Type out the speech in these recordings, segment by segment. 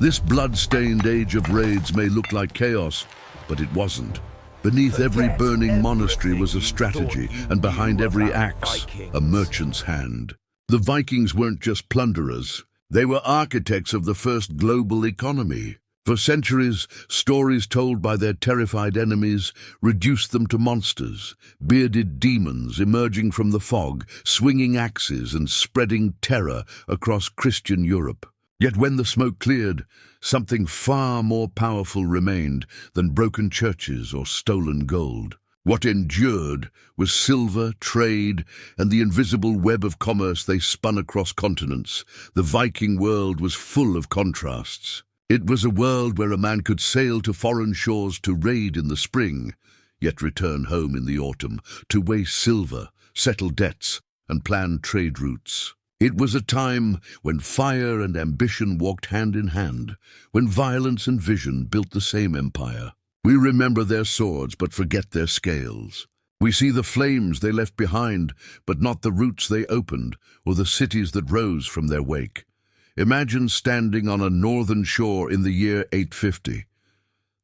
This blood-stained age of raids may look like chaos, but it wasn't. Beneath every burning monastery was a strategy, and behind every axe, a merchant's hand. The Vikings weren't just plunderers. They were architects of the first global economy. For centuries, stories told by their terrified enemies reduced them to monsters, bearded demons emerging from the fog, swinging axes and spreading terror across Christian Europe. Yet when the smoke cleared, something far more powerful remained than broken churches or stolen gold. What endured was silver, trade, and the invisible web of commerce they spun across continents. The Viking world was full of contrasts. It was a world where a man could sail to foreign shores to raid in the spring, yet return home in the autumn to weigh silver, settle debts, and plan trade routes. It was a time when fire and ambition walked hand in hand, when violence and vision built the same empire. We remember their swords but forget their scales. We see the flames they left behind, but not the routes they opened or the cities that rose from their wake. Imagine standing on a northern shore in the year 850.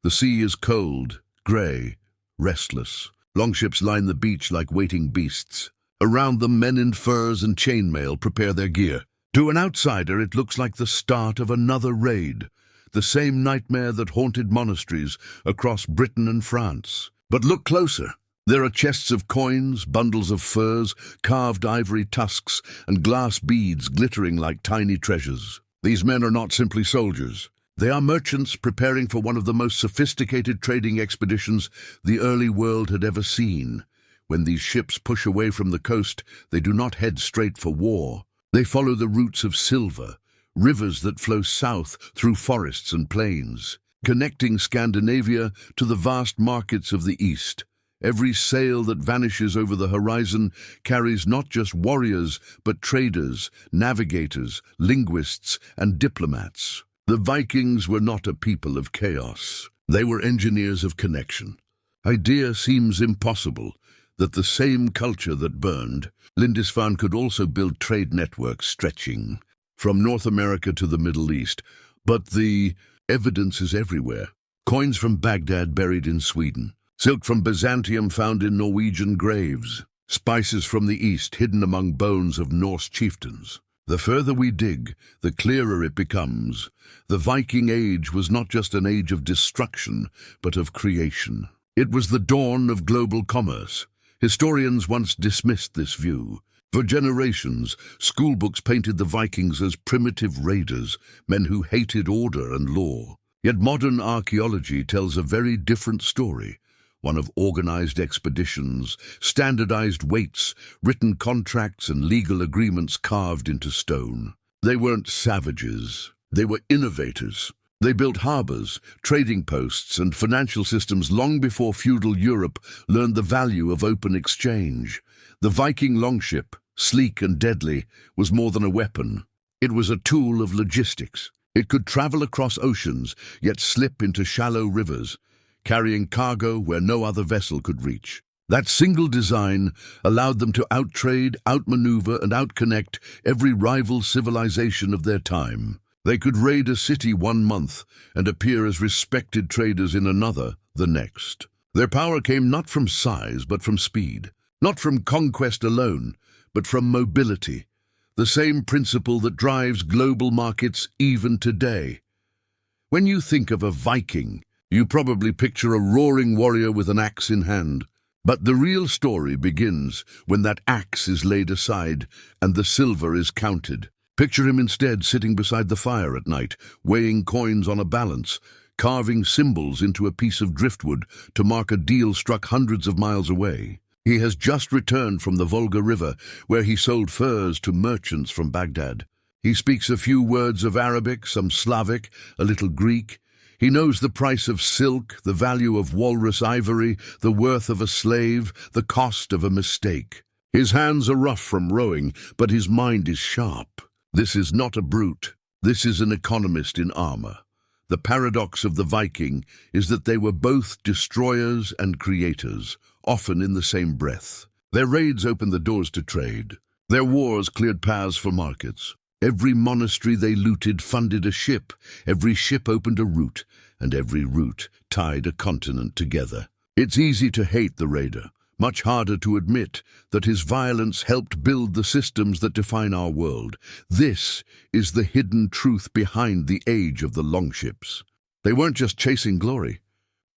The sea is cold, grey, restless. Longships line the beach like waiting beasts. Around them, men in furs and chainmail prepare their gear. To an outsider, it looks like the start of another raid, the same nightmare that haunted monasteries across Britain and France. But look closer. There are chests of coins, bundles of furs, carved ivory tusks, and glass beads glittering like tiny treasures. These men are not simply soldiers. They are merchants preparing for one of the most sophisticated trading expeditions the early world had ever seen. When these ships push away from the coast, they do not head straight for war. They follow the routes of silver, rivers that flow south through forests and plains, connecting Scandinavia to the vast markets of the east. Every sail that vanishes over the horizon carries not just warriors, but traders, navigators, linguists, and diplomats. The Vikings were not a people of chaos. They were engineers of connection. Idea seems impossible that the same culture that burned, Lindisfarne could also build trade networks stretching from North America to the Middle East. But the evidence is everywhere. Coins from Baghdad buried in Sweden. Silk from Byzantium found in Norwegian graves. Spices from the east hidden among bones of Norse chieftains. The further we dig, the clearer it becomes. The Viking Age was not just an age of destruction, but of creation. It was the dawn of global commerce. Historians once dismissed this view. For generations, schoolbooks painted the Vikings as primitive raiders, men who hated order and law. Yet modern archaeology tells a very different story. One of organized expeditions, standardized weights, written contracts, and legal agreements carved into stone. They weren't savages. They were innovators. They built harbors, trading posts, and financial systems long before feudal Europe learned the value of open exchange. The Viking longship, sleek and deadly, was more than a weapon. It was a tool of logistics. It could travel across oceans, yet slip into shallow rivers, carrying cargo where no other vessel could reach. That single design allowed them to outtrade, outmaneuver, and outconnect every rival civilization of their time. They could raid a city one month and appear as respected traders in another the next. Their power came not from size but from speed, not from conquest alone, but from mobility, the same principle that drives global markets even today. When you think of a Viking, you probably picture a roaring warrior with an axe in hand. But the real story begins when that axe is laid aside and the silver is counted. Picture him instead sitting beside the fire at night, weighing coins on a balance, carving symbols into a piece of driftwood to mark a deal struck hundreds of miles away. He has just returned from the Volga River, where he sold furs to merchants from Baghdad. He speaks a few words of Arabic, some Slavic, a little Greek. He knows the price of silk, the value of walrus ivory, the worth of a slave, the cost of a mistake. His hands are rough from rowing, but his mind is sharp. This is not a brute. This is an economist in armor. The paradox of the Viking is that they were both destroyers and creators, often in the same breath. Their raids opened the doors to trade. Their wars cleared paths for markets. Every monastery they looted funded a ship, every ship opened a route, and every route tied a continent together. It's easy to hate the raider, much harder to admit that his violence helped build the systems that define our world. This is the hidden truth behind the age of the longships. They weren't just chasing glory,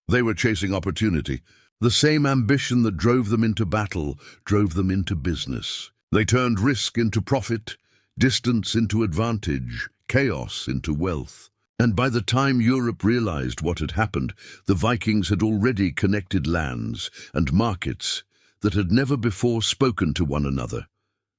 they were chasing opportunity. The same ambition that drove them into battle drove them into business. They turned risk into profit, distance into advantage, chaos into wealth. And by the time Europe realized what had happened, the Vikings had already connected lands and markets that had never before spoken to one another.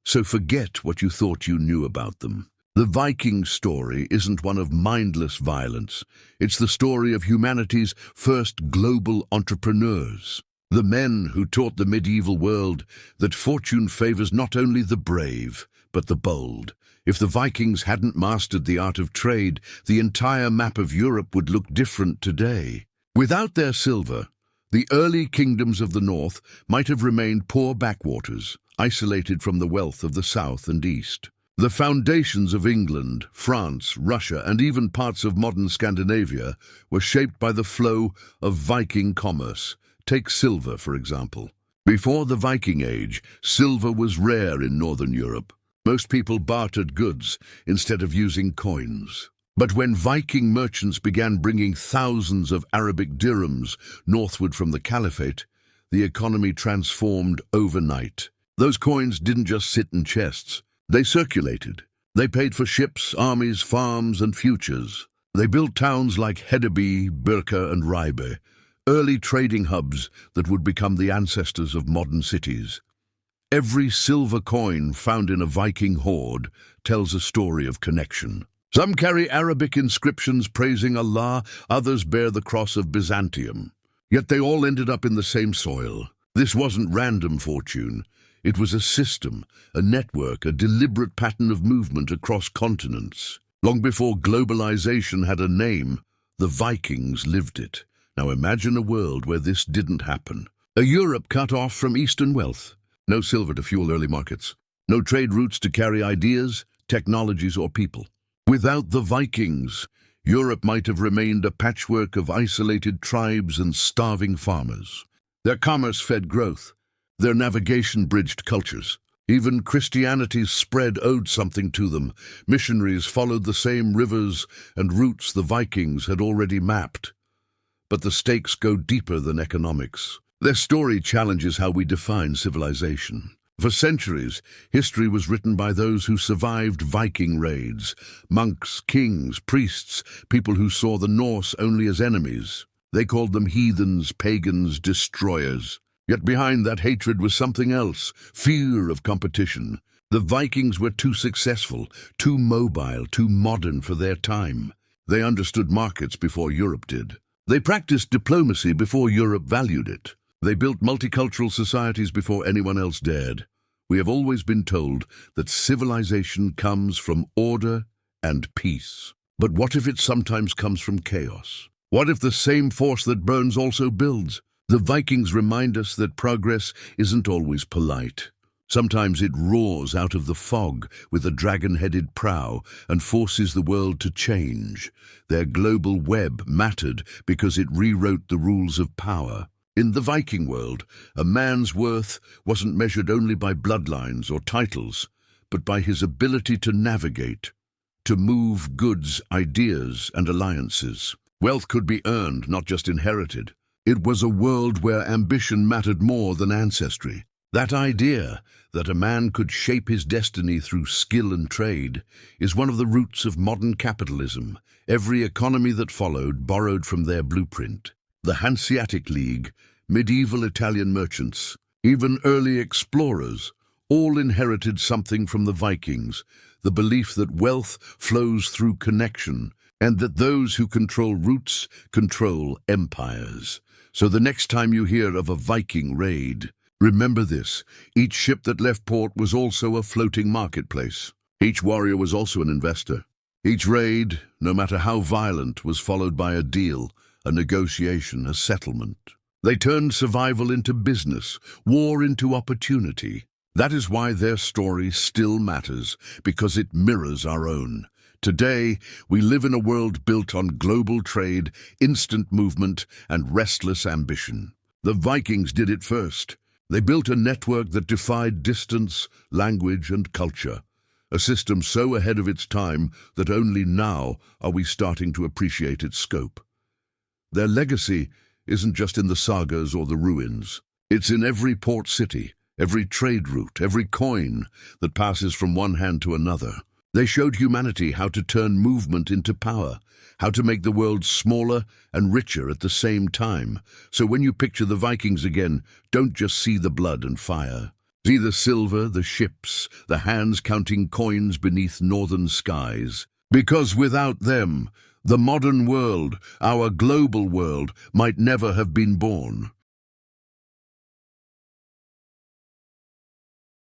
So forget what you thought you knew about them. The Viking story isn't one of mindless violence. It's the story of humanity's first global entrepreneurs. The men who taught the medieval world that fortune favors not only the brave, but the bold. If the Vikings hadn't mastered the art of trade, the entire map of Europe would look different today. Without their silver, the early kingdoms of the north might have remained poor backwaters, isolated from the wealth of the south and east. The foundations of England, France, Russia, and even parts of modern Scandinavia were shaped by the flow of Viking commerce. Take silver, for example. Before the Viking Age, silver was rare in northern Europe. Most people bartered goods instead of using coins. But when Viking merchants began bringing thousands of Arabic dirhams northward from the Caliphate, the economy transformed overnight. Those coins didn't just sit in chests. They circulated. They paid for ships, armies, farms, and futures. They built towns like Hedeby, Birka, and Reibe, early trading hubs that would become the ancestors of modern cities. Every silver coin found in a Viking hoard tells a story of connection. Some carry Arabic inscriptions praising Allah, others bear the cross of Byzantium. Yet they all ended up in the same soil. This wasn't random fortune. It was a system, a network, a deliberate pattern of movement across continents. Long before globalization had a name, the Vikings lived it. Now imagine a world where this didn't happen. A Europe cut off from Eastern wealth. No silver to fuel early markets. No trade routes to carry ideas, technologies, or people. Without the Vikings, Europe might have remained a patchwork of isolated tribes and starving farmers. Their commerce fed growth. Their navigation bridged cultures. Even Christianity's spread owed something to them. Missionaries followed the same rivers and routes the Vikings had already mapped. But the stakes go deeper than economics. Their story challenges how we define civilization. For centuries, history was written by those who survived Viking raids. Monks, kings, priests, people who saw the Norse only as enemies. They called them heathens, pagans, destroyers. Yet behind that hatred was something else, fear of competition. The Vikings were too successful, too mobile, too modern for their time. They understood markets before Europe did. They practiced diplomacy before Europe valued it. They built multicultural societies before anyone else dared. We have always been told that civilization comes from order and peace. But what if it sometimes comes from chaos? What if the same force that burns also builds? The Vikings remind us that progress isn't always polite. Sometimes it roars out of the fog with a dragon-headed prow and forces the world to change. Their global web mattered because it rewrote the rules of power. In the Viking world, a man's worth wasn't measured only by bloodlines or titles, but by his ability to navigate, to move goods, ideas, and alliances. Wealth could be earned, not just inherited. It was a world where ambition mattered more than ancestry. That idea that a man could shape his destiny through skill and trade is one of the roots of modern capitalism. Every economy that followed borrowed from their blueprint. The Hanseatic League, medieval Italian merchants, even early explorers, all inherited something from the Vikings, the belief that wealth flows through connection, and that those who control routes control empires. So the next time you hear of a Viking raid, remember this: each ship that left port was also a floating marketplace. Each warrior was also an investor. Each raid, no matter how violent, was followed by a deal, a negotiation, a settlement. They turned survival into business, war into opportunity. That is why their story still matters, because it mirrors our own. Today, we live in a world built on global trade, instant movement, and restless ambition. The Vikings did it first. They built a network that defied distance, language, and culture. A system so ahead of its time that only now are we starting to appreciate its scope. Their legacy isn't just in the sagas or the ruins. It's in every port city, every trade route, every coin that passes from one hand to another. They showed humanity how to turn movement into power, how to make the world smaller and richer at the same time. So when you picture the Vikings again, don't just see the blood and fire. See the silver, the ships, the hands counting coins beneath northern skies. Because without them, the modern world, our global world, might never have been born.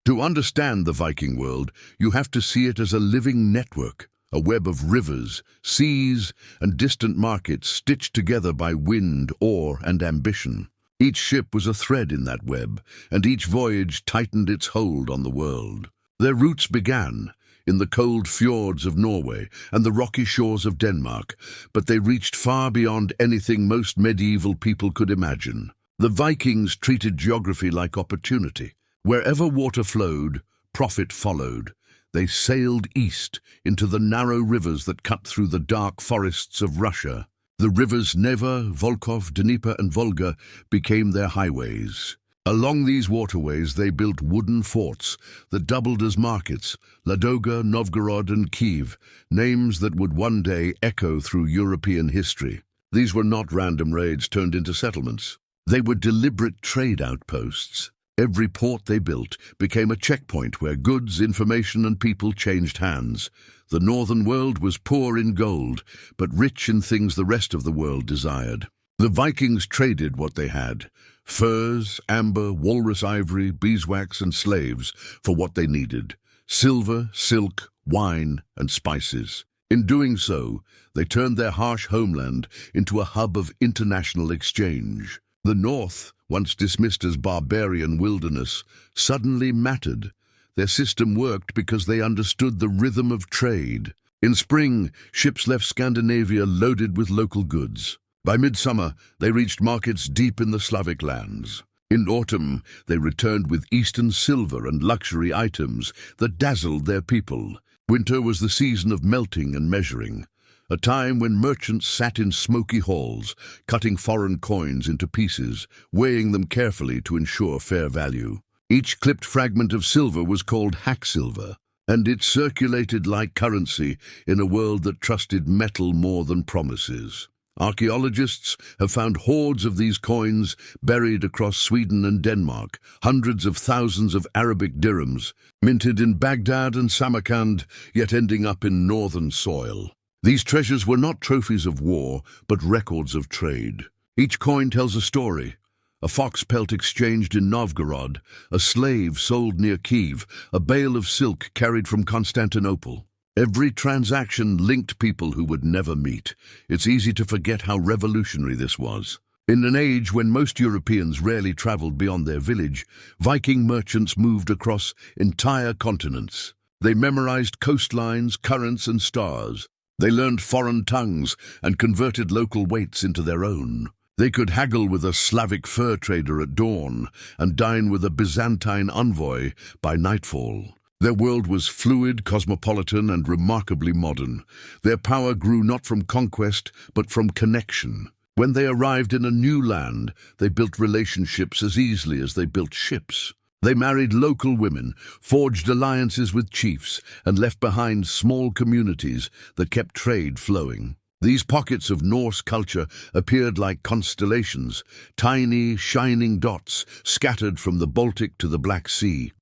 To understand the Viking world, you have to see it as a living network, a web of rivers, seas, and distant markets stitched together by wind, ore, and ambition. Each ship was a thread in that web, and each voyage tightened its hold on the world. Their roots began in the cold fjords of Norway and the rocky shores of Denmark, but they reached far beyond anything most medieval people could imagine. The Vikings treated geography like opportunity. Wherever water flowed, profit followed. They sailed east into the narrow rivers that cut through the dark forests of Russia. The rivers Neva, Volkhov, Dnieper, and Volga became their highways. Along these waterways they built wooden forts that doubled as markets: Ladoga, Novgorod, and Kiev, names that would one day echo through European history. These were not random raids turned into settlements. They were deliberate trade outposts. Every port they built became a checkpoint where goods, information, and people changed hands. The northern world was poor in gold, but rich in things the rest of the world desired. The Vikings traded what they had: furs, amber, walrus ivory, beeswax, and slaves for what they needed: silver, silk, wine, and spices. In doing so, they turned their harsh homeland into a hub of international exchange. The North, once dismissed as barbarian wilderness, suddenly mattered. Their system worked because they understood the rhythm of trade. In spring, ships left Scandinavia loaded with local goods. By midsummer, they reached markets deep in the Slavic lands. In autumn, they returned with Eastern silver and luxury items that dazzled their people. Winter was the season of melting and measuring, a time when merchants sat in smoky halls, cutting foreign coins into pieces, weighing them carefully to ensure fair value. Each clipped fragment of silver was called hacksilver, and it circulated like currency in a world that trusted metal more than promises. Archaeologists have found hordes of these coins buried across Sweden and Denmark, hundreds of thousands of Arabic dirhams, minted in Baghdad and Samarkand, yet ending up in northern soil. These treasures were not trophies of war, but records of trade. Each coin tells a story: a fox pelt exchanged in Novgorod, a slave sold near Kiev, a bale of silk carried from Constantinople. Every transaction linked people who would never meet. It's easy to forget how revolutionary this was. In an age when most Europeans rarely traveled beyond their village, Viking merchants moved across entire continents. They memorized coastlines, currents, and stars. They learned foreign tongues and converted local weights into their own. They could haggle with a Slavic fur trader at dawn and dine with a Byzantine envoy by nightfall. Their world was fluid, cosmopolitan, and remarkably modern. Their power grew not from conquest, but from connection. When they arrived in a new land, they built relationships as easily as they built ships. They married local women, forged alliances with chiefs, and left behind small communities that kept trade flowing. These pockets of Norse culture appeared like constellations, tiny, shining dots scattered from the Baltic to the Black Sea.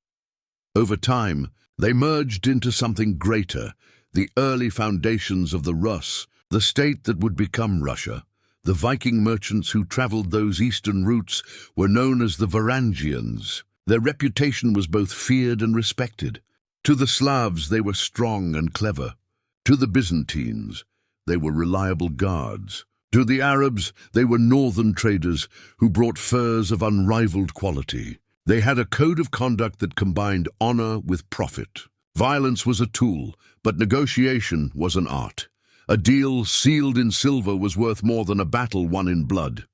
Over time, they merged into something greater: the early foundations of the Rus, the state that would become Russia. The Viking merchants who traveled those eastern routes were known as the Varangians. Their reputation was both feared and respected. To the Slavs, they were strong and clever. To the Byzantines, they were reliable guards. To the Arabs, they were northern traders who brought furs of unrivaled quality. They had a code of conduct that combined honor with profit. Violence was a tool, but negotiation was an art. A deal sealed in silver was worth more than a battle won in blood.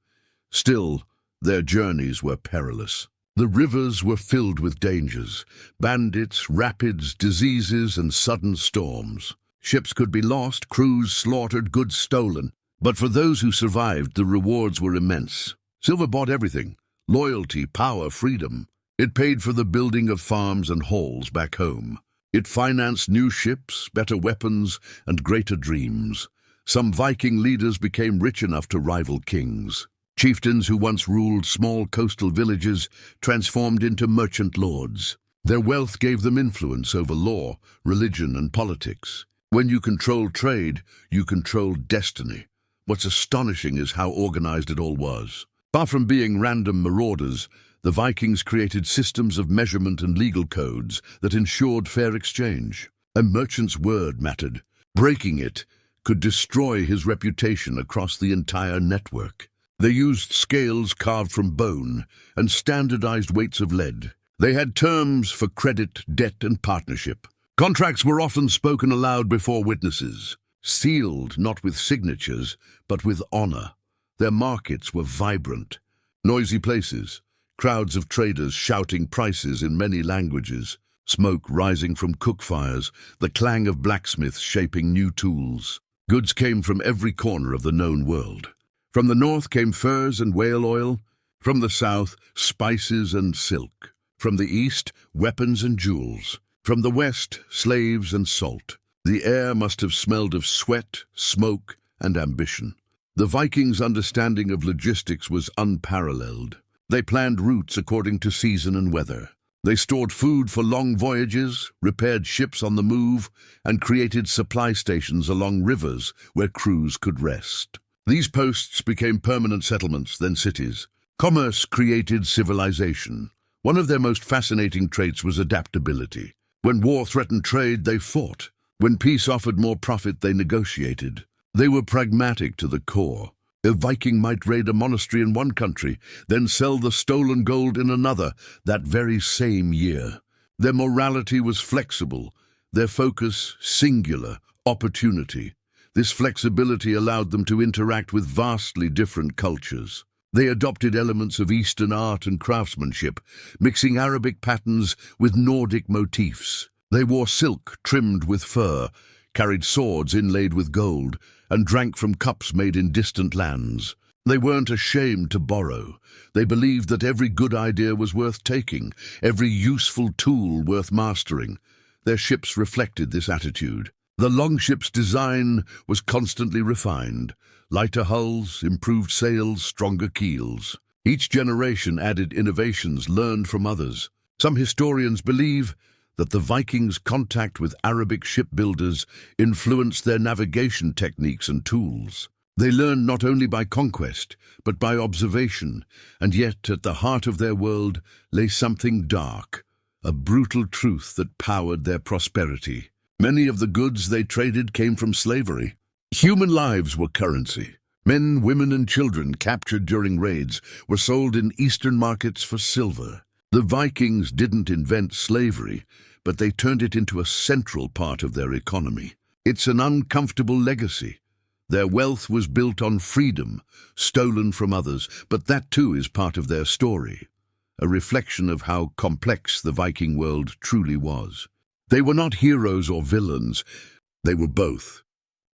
Still, their journeys were perilous. The rivers were filled with dangers: bandits, rapids, diseases, and sudden storms. Ships could be lost, crews slaughtered, goods stolen. But for those who survived, the rewards were immense. Silver bought everything: loyalty, power, freedom. It paid for the building of farms and halls back home. It financed new ships, better weapons, and greater dreams. Some Viking leaders became rich enough to rival kings. Chieftains who once ruled small coastal villages transformed into merchant lords. Their wealth gave them influence over law, religion, and politics. When you control trade, you control destiny. What's astonishing is how organized it all was. Far from being random marauders, the Vikings created systems of measurement and legal codes that ensured fair exchange. A merchant's word mattered. Breaking it could destroy his reputation across the entire network. They used scales carved from bone and standardized weights of lead. They had terms for credit, debt, and partnership. Contracts were often spoken aloud before witnesses, sealed not with signatures, but with honor. Their markets were vibrant. Noisy places, crowds of traders shouting prices in many languages, smoke rising from cook fires, the clang of blacksmiths shaping new tools. Goods came from every corner of the known world. From the north came furs and whale oil. From the south, spices and silk. From the east, weapons and jewels. From the west, slaves and salt. The air must have smelled of sweat, smoke, and ambition. The Vikings' understanding of logistics was unparalleled. They planned routes according to season and weather. They stored food for long voyages, repaired ships on the move, and created supply stations along rivers where crews could rest. These posts became permanent settlements, then cities. Commerce created civilization. One of their most fascinating traits was adaptability. When war threatened trade, they fought. When peace offered more profit, they negotiated. They were pragmatic to the core. A Viking might raid a monastery in one country, then sell the stolen gold in another that very same year. Their morality was flexible, their focus singular: opportunity. This flexibility allowed them to interact with vastly different cultures. They adopted elements of Eastern art and craftsmanship, mixing Arabic patterns with Nordic motifs. They wore silk trimmed with fur, carried swords inlaid with gold, and drank from cups made in distant lands. They weren't ashamed to borrow. They believed that every good idea was worth taking, every useful tool worth mastering. Their ships reflected this attitude. The longship's design was constantly refined: lighter hulls, improved sails, stronger keels. Each generation added innovations learned from others. Some historians believe that the Vikings' contact with Arabic shipbuilders influenced their navigation techniques and tools. They learned not only by conquest, but by observation, and yet at the heart of their world lay something dark, a brutal truth that powered their prosperity. Many of the goods they traded came from slavery. Human lives were currency. Men, women, and children captured during raids were sold in Eastern markets for silver. The Vikings didn't invent slavery, but they turned it into a central part of their economy. It's an uncomfortable legacy. Their wealth was built on freedom, stolen from others, but that too is part of their story, a reflection of how complex the Viking world truly was. They were not heroes or villains. They were both.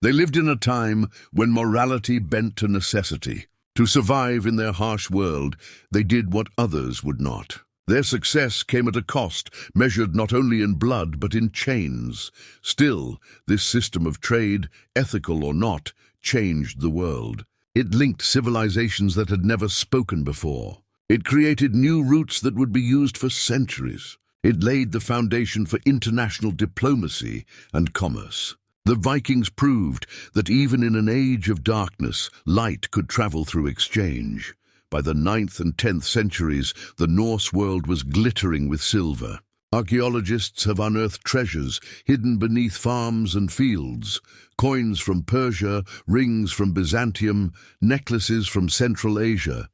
They lived in a time when morality bent to necessity. To survive in their harsh world, they did what others would not. Their success came at a cost, measured not only in blood but in chains. Still, this system of trade, ethical or not, changed the world. It linked civilizations that had never spoken before. It created new routes that would be used for centuries. It laid the foundation for international diplomacy and commerce. The Vikings proved that even in an age of darkness, light could travel through exchange. By the 9th and 10th centuries, the Norse world was glittering with silver. Archaeologists have unearthed treasures hidden beneath farms and fields: coins from Persia, rings from Byzantium, necklaces from Central Asia.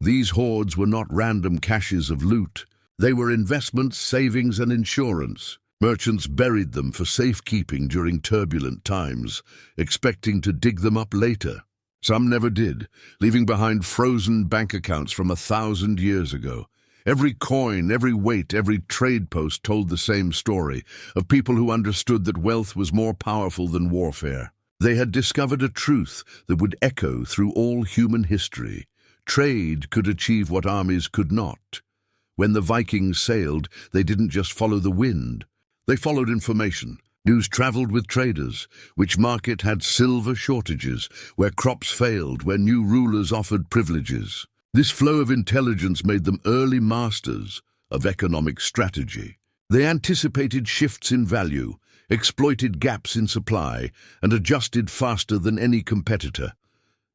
These hoards were not random caches of loot. They were investments, savings, and insurance. Merchants buried them for safekeeping during turbulent times, expecting to dig them up later. Some never did, leaving behind frozen bank accounts from 1,000 years ago. Every coin, every weight, every trade post told the same story, of people who understood that wealth was more powerful than warfare. They had discovered a truth that would echo through all human history. Trade could achieve what armies could not. When the Vikings sailed, they didn't just follow the wind. They followed information. News traveled with traders. Which market had silver shortages, where crops failed, where new rulers offered privileges. This flow of intelligence made them early masters of economic strategy. They anticipated shifts in value, exploited gaps in supply, and adjusted faster than any competitor.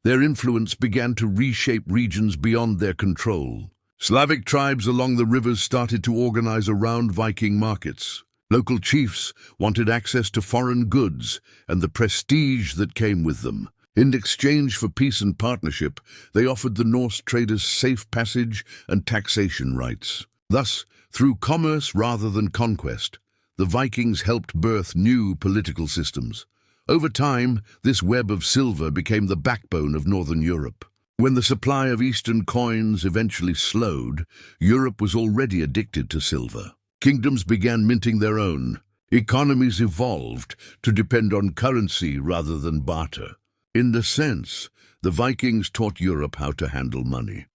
Their influence began to reshape regions beyond their control. Slavic tribes along the rivers started to organize around Viking markets. Local chiefs wanted access to foreign goods and the prestige that came with them. In exchange for peace and partnership, they offered the Norse traders safe passage and taxation rights. Thus, through commerce rather than conquest, the Vikings helped birth new political systems. Over time, this web of silver became the backbone of Northern Europe. When the supply of Eastern coins eventually slowed, Europe was already addicted to silver. Kingdoms began minting their own. Economies evolved to depend on currency rather than barter. In the sense, the Vikings taught Europe how to handle money.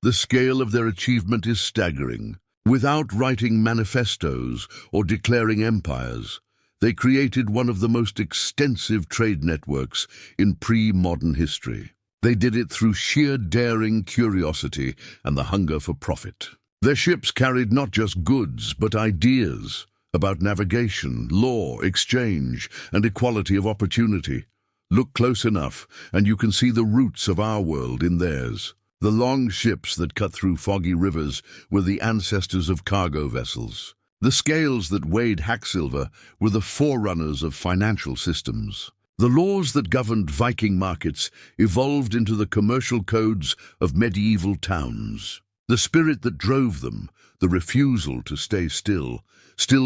The scale of their achievement is staggering. Without writing manifestos or declaring empires, they created one of the most extensive trade networks in pre-modern history. They did it through sheer daring, curiosity, and the hunger for profit. Their ships carried not just goods, but ideas about navigation, law, exchange, and equality of opportunity. Look close enough, and you can see the roots of our world in theirs. The long ships that cut through foggy rivers were the ancestors of cargo vessels. The scales that weighed hacksilver were the forerunners of financial systems. The laws that governed Viking markets evolved into the commercial codes of medieval towns. The spirit that drove them, the refusal to stay still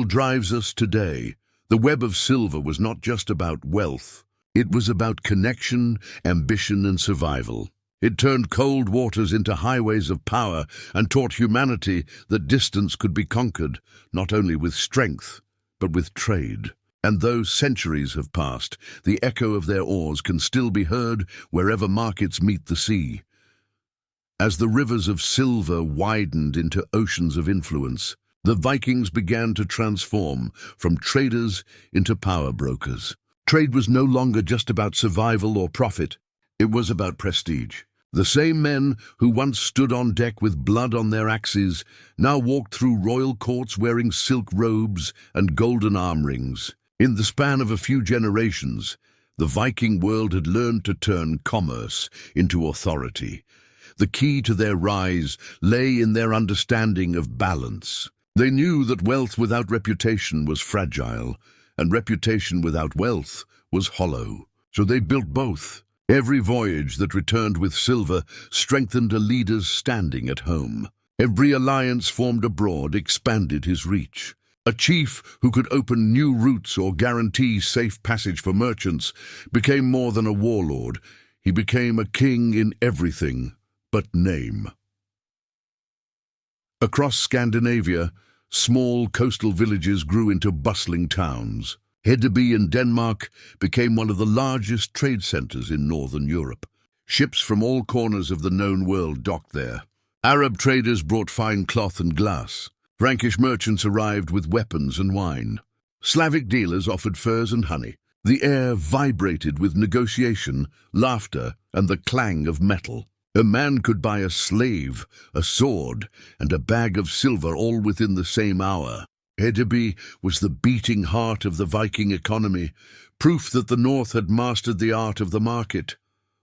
drives us today. The web of silver was not just about wealth. It was about connection, ambition, and survival. It turned cold waters into highways of power and taught humanity that distance could be conquered, not only with strength, but with trade. And though centuries have passed, the echo of their oars can still be heard wherever markets meet the sea. As the rivers of silver widened into oceans of influence, the Vikings began to transform from traders into power brokers. Trade was no longer just about survival or profit. It was about prestige. The same men who once stood on deck with blood on their axes now walked through royal courts wearing silk robes and golden arm rings. In the span of a few generations, the Viking world had learned to turn commerce into authority. The key to their rise lay in their understanding of balance. They knew that wealth without reputation was fragile, and reputation without wealth was hollow. So they built both. Every voyage that returned with silver strengthened a leader's standing at home. Every alliance formed abroad expanded his reach. A chief who could open new routes or guarantee safe passage for merchants became more than a warlord. He became a king in everything but name. Across Scandinavia, small coastal villages grew into bustling towns. Hedeby in Denmark became one of the largest trade centers in northern Europe. Ships from all corners of the known world docked there. Arab traders brought fine cloth and glass. Frankish merchants arrived with weapons and wine. Slavic dealers offered furs and honey. The air vibrated with negotiation, laughter, and the clang of metal. A man could buy a slave, a sword, and a bag of silver all within the same hour. Hedeby was the beating heart of the Viking economy, proof that the North had mastered the art of the market.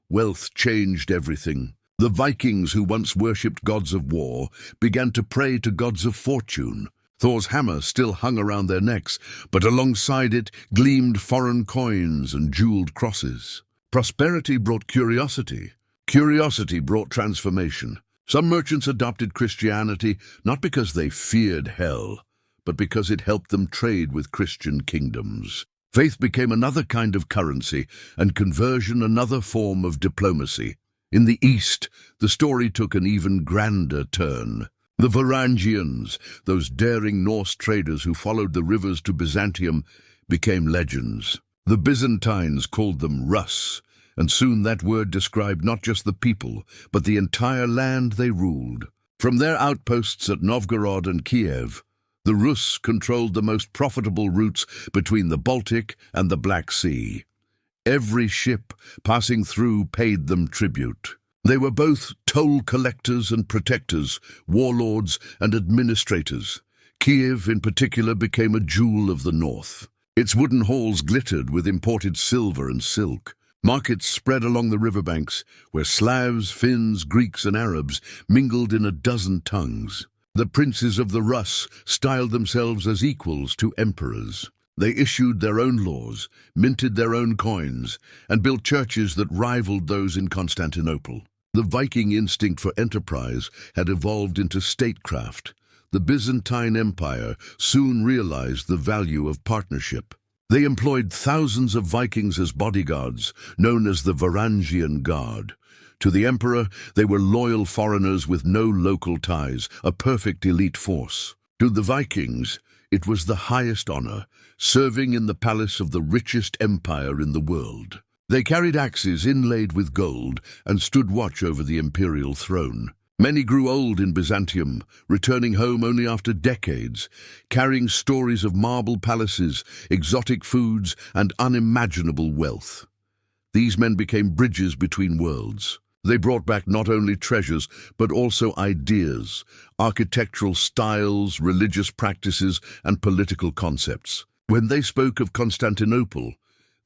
Wealth changed everything. The Vikings, who once worshipped gods of war, began to pray to gods of fortune. Thor's hammer still hung around their necks, but alongside it gleamed foreign coins and jeweled crosses. Prosperity brought curiosity. Curiosity brought transformation. Some merchants adopted Christianity not because they feared hell, but because it helped them trade with Christian kingdoms. Faith became another kind of currency, and conversion another form of diplomacy. In the East, the story took an even grander turn. The Varangians, those daring Norse traders who followed the rivers to Byzantium, became legends. The Byzantines called them Rus, and soon that word described not just the people, but the entire land they ruled. From their outposts at Novgorod and Kiev, the Rus controlled the most profitable routes between the Baltic and the Black Sea. Every ship passing through paid them tribute. They were both toll collectors and protectors, warlords and administrators. Kiev, in particular, became a jewel of the north. Its wooden halls glittered with imported silver and silk. Markets spread along the riverbanks, where Slavs, Finns, Greeks and Arabs mingled in a dozen tongues. The princes of the Rus styled themselves as equals to emperors. They issued their own laws, minted their own coins, and built churches that rivaled those in Constantinople. The Viking instinct for enterprise had evolved into statecraft. The Byzantine Empire soon realized the value of partnership. They employed thousands of Vikings as bodyguards, known as the Varangian Guard. To the emperor, they were loyal foreigners with no local ties, a perfect elite force. To the Vikings, it was the highest honor, serving in the palace of the richest empire in the world. They carried axes inlaid with gold and stood watch over the imperial throne. Many grew old in Byzantium, returning home only after decades, carrying stories of marble palaces, exotic foods, and unimaginable wealth. These men became bridges between worlds. They brought back not only treasures, but also ideas, architectural styles, religious practices, and political concepts. When they spoke of Constantinople,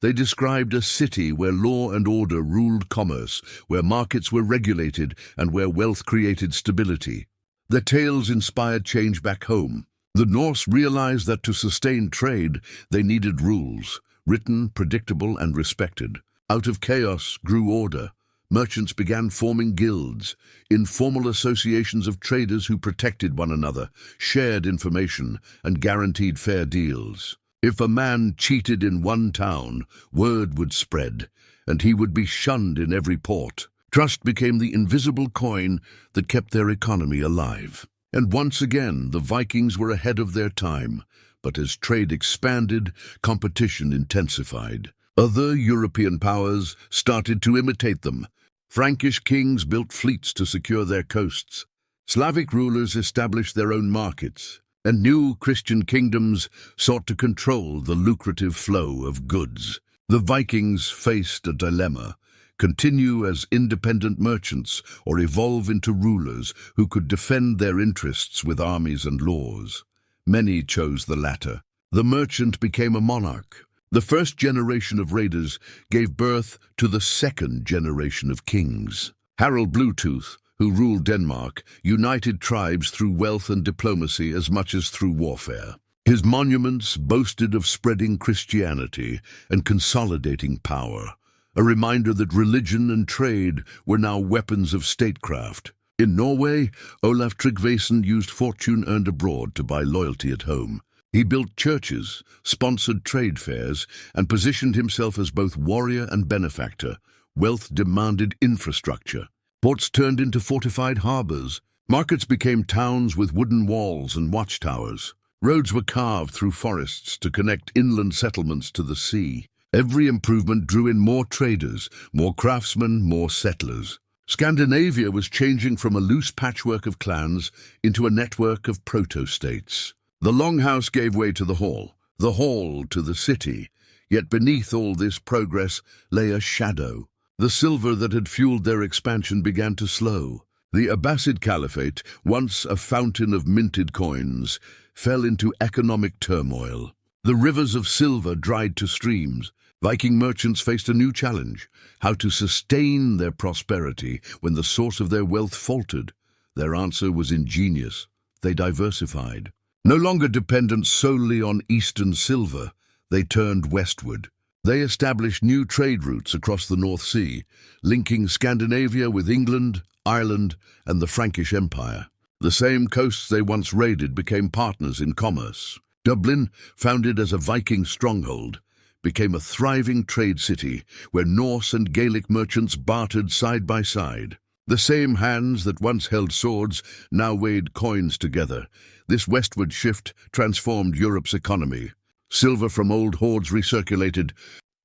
they described a city where law and order ruled commerce, where markets were regulated, and where wealth created stability. Their tales inspired change back home. The Norse realized that to sustain trade, they needed rules, written, predictable, and respected. Out of chaos grew order. Merchants began forming guilds, informal associations of traders who protected one another, shared information, and guaranteed fair deals. If a man cheated in one town, word would spread, and he would be shunned in every port. Trust became the invisible coin that kept their economy alive. And once again, the Vikings were ahead of their time, but as trade expanded, competition intensified. Other European powers started to imitate them. Frankish kings built fleets to secure their coasts. Slavic rulers established their own markets, and new Christian kingdoms sought to control the lucrative flow of goods. The Vikings faced a dilemma: continue as independent merchants or evolve into rulers who could defend their interests with armies and laws. Many chose the latter. The merchant became a monarch. The first generation of raiders gave birth to the second generation of kings. Harald Bluetooth, who ruled Denmark, united tribes through wealth and diplomacy as much as through warfare. His monuments boasted of spreading Christianity and consolidating power, a reminder that religion and trade were now weapons of statecraft. In Norway, Olaf Tryggvason used fortune earned abroad to buy loyalty at home. He built churches, sponsored trade fairs, and positioned himself as both warrior and benefactor. Wealth demanded infrastructure. Ports turned into fortified harbors. Markets became towns with wooden walls and watchtowers. Roads were carved through forests to connect inland settlements to the sea. Every improvement drew in more traders, more craftsmen, more settlers. Scandinavia was changing from a loose patchwork of clans into a network of proto-states. The longhouse gave way to the hall to the city. Yet beneath all this progress lay a shadow. The silver that had fueled their expansion began to slow. The Abbasid Caliphate, once a fountain of minted coins, fell into economic turmoil. The rivers of silver dried to streams. Viking merchants faced a new challenge: how to sustain their prosperity when the source of their wealth faltered. Their answer was ingenious. They diversified. No longer dependent solely on eastern silver, they turned westward. They established new trade routes across the North Sea, linking Scandinavia with England, Ireland, and the Frankish Empire. The same coasts they once raided became partners in commerce. Dublin, founded as a Viking stronghold, became a thriving trade city where Norse and Gaelic merchants bartered side by side. The same hands that once held swords now weighed coins together. This westward shift transformed Europe's economy. Silver from old hoards recirculated.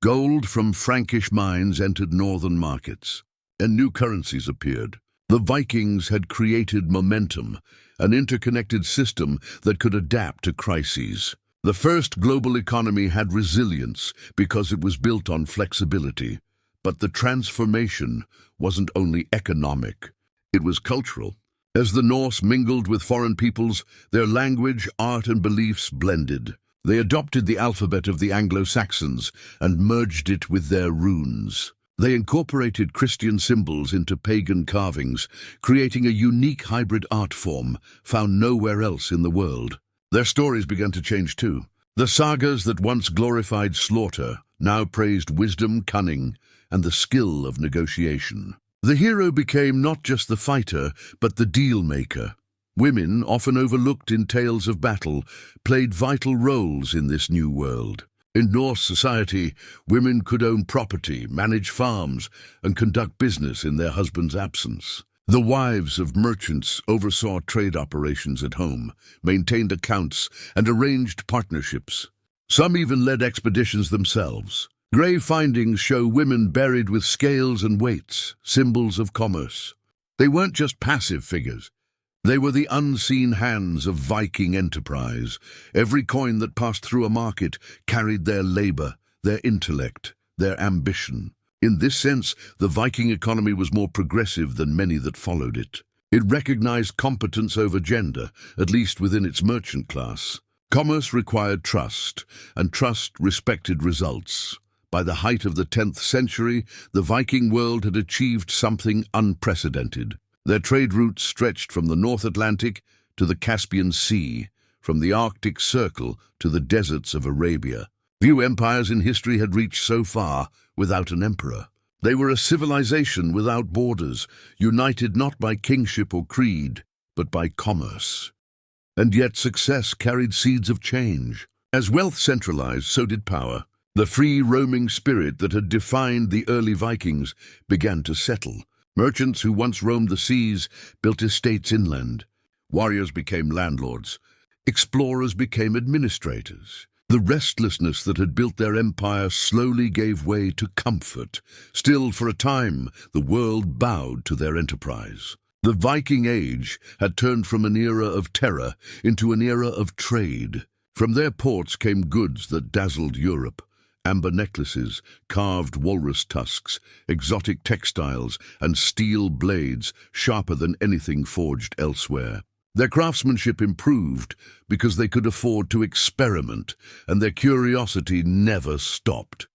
Gold from Frankish mines entered northern markets, and new currencies appeared. The Vikings had created momentum, an interconnected system that could adapt to crises. The first global economy had resilience because it was built on flexibility. But the transformation wasn't only economic, it was cultural. As the Norse mingled with foreign peoples, their language, art, and beliefs blended. They adopted the alphabet of the Anglo-Saxons and merged it with their runes. They incorporated Christian symbols into pagan carvings, creating a unique hybrid art form found nowhere else in the world. Their stories began to change too. The sagas that once glorified slaughter now praised wisdom, cunning, and the skill of negotiation. The hero became not just the fighter, but the deal-maker. Women, often overlooked in tales of battle, played vital roles in this new world. In Norse society, women could own property, manage farms, and conduct business in their husband's absence. The wives of merchants oversaw trade operations at home, maintained accounts, and arranged partnerships. Some even led expeditions themselves. Grave findings show women buried with scales and weights, symbols of commerce. They weren't just passive figures. They were the unseen hands of Viking enterprise. Every coin that passed through a market carried their labor, their intellect, their ambition. In this sense, the Viking economy was more progressive than many that followed it. It recognized competence over gender, at least within its merchant class. Commerce required trust, and trust respected results. By the height of the 10th century, the Viking world had achieved something unprecedented. Their trade routes stretched from the North Atlantic to the Caspian Sea, from the Arctic Circle to the deserts of Arabia. Few empires in history had reached so far without an emperor. They were a civilization without borders, united not by kingship or creed, but by commerce. And yet success carried seeds of change. As wealth centralized, so did power. The free roaming spirit that had defined the early Vikings began to settle. Merchants who once roamed the seas built estates inland. Warriors became landlords. Explorers became administrators. The restlessness that had built their empire slowly gave way to comfort. Still, for a time, the world bowed to their enterprise. The Viking Age had turned from an era of terror into an era of trade. From their ports came goods that dazzled Europe. Amber necklaces, carved walrus tusks, exotic textiles, and steel blades sharper than anything forged elsewhere. Their craftsmanship improved because they could afford to experiment, and their curiosity never stopped.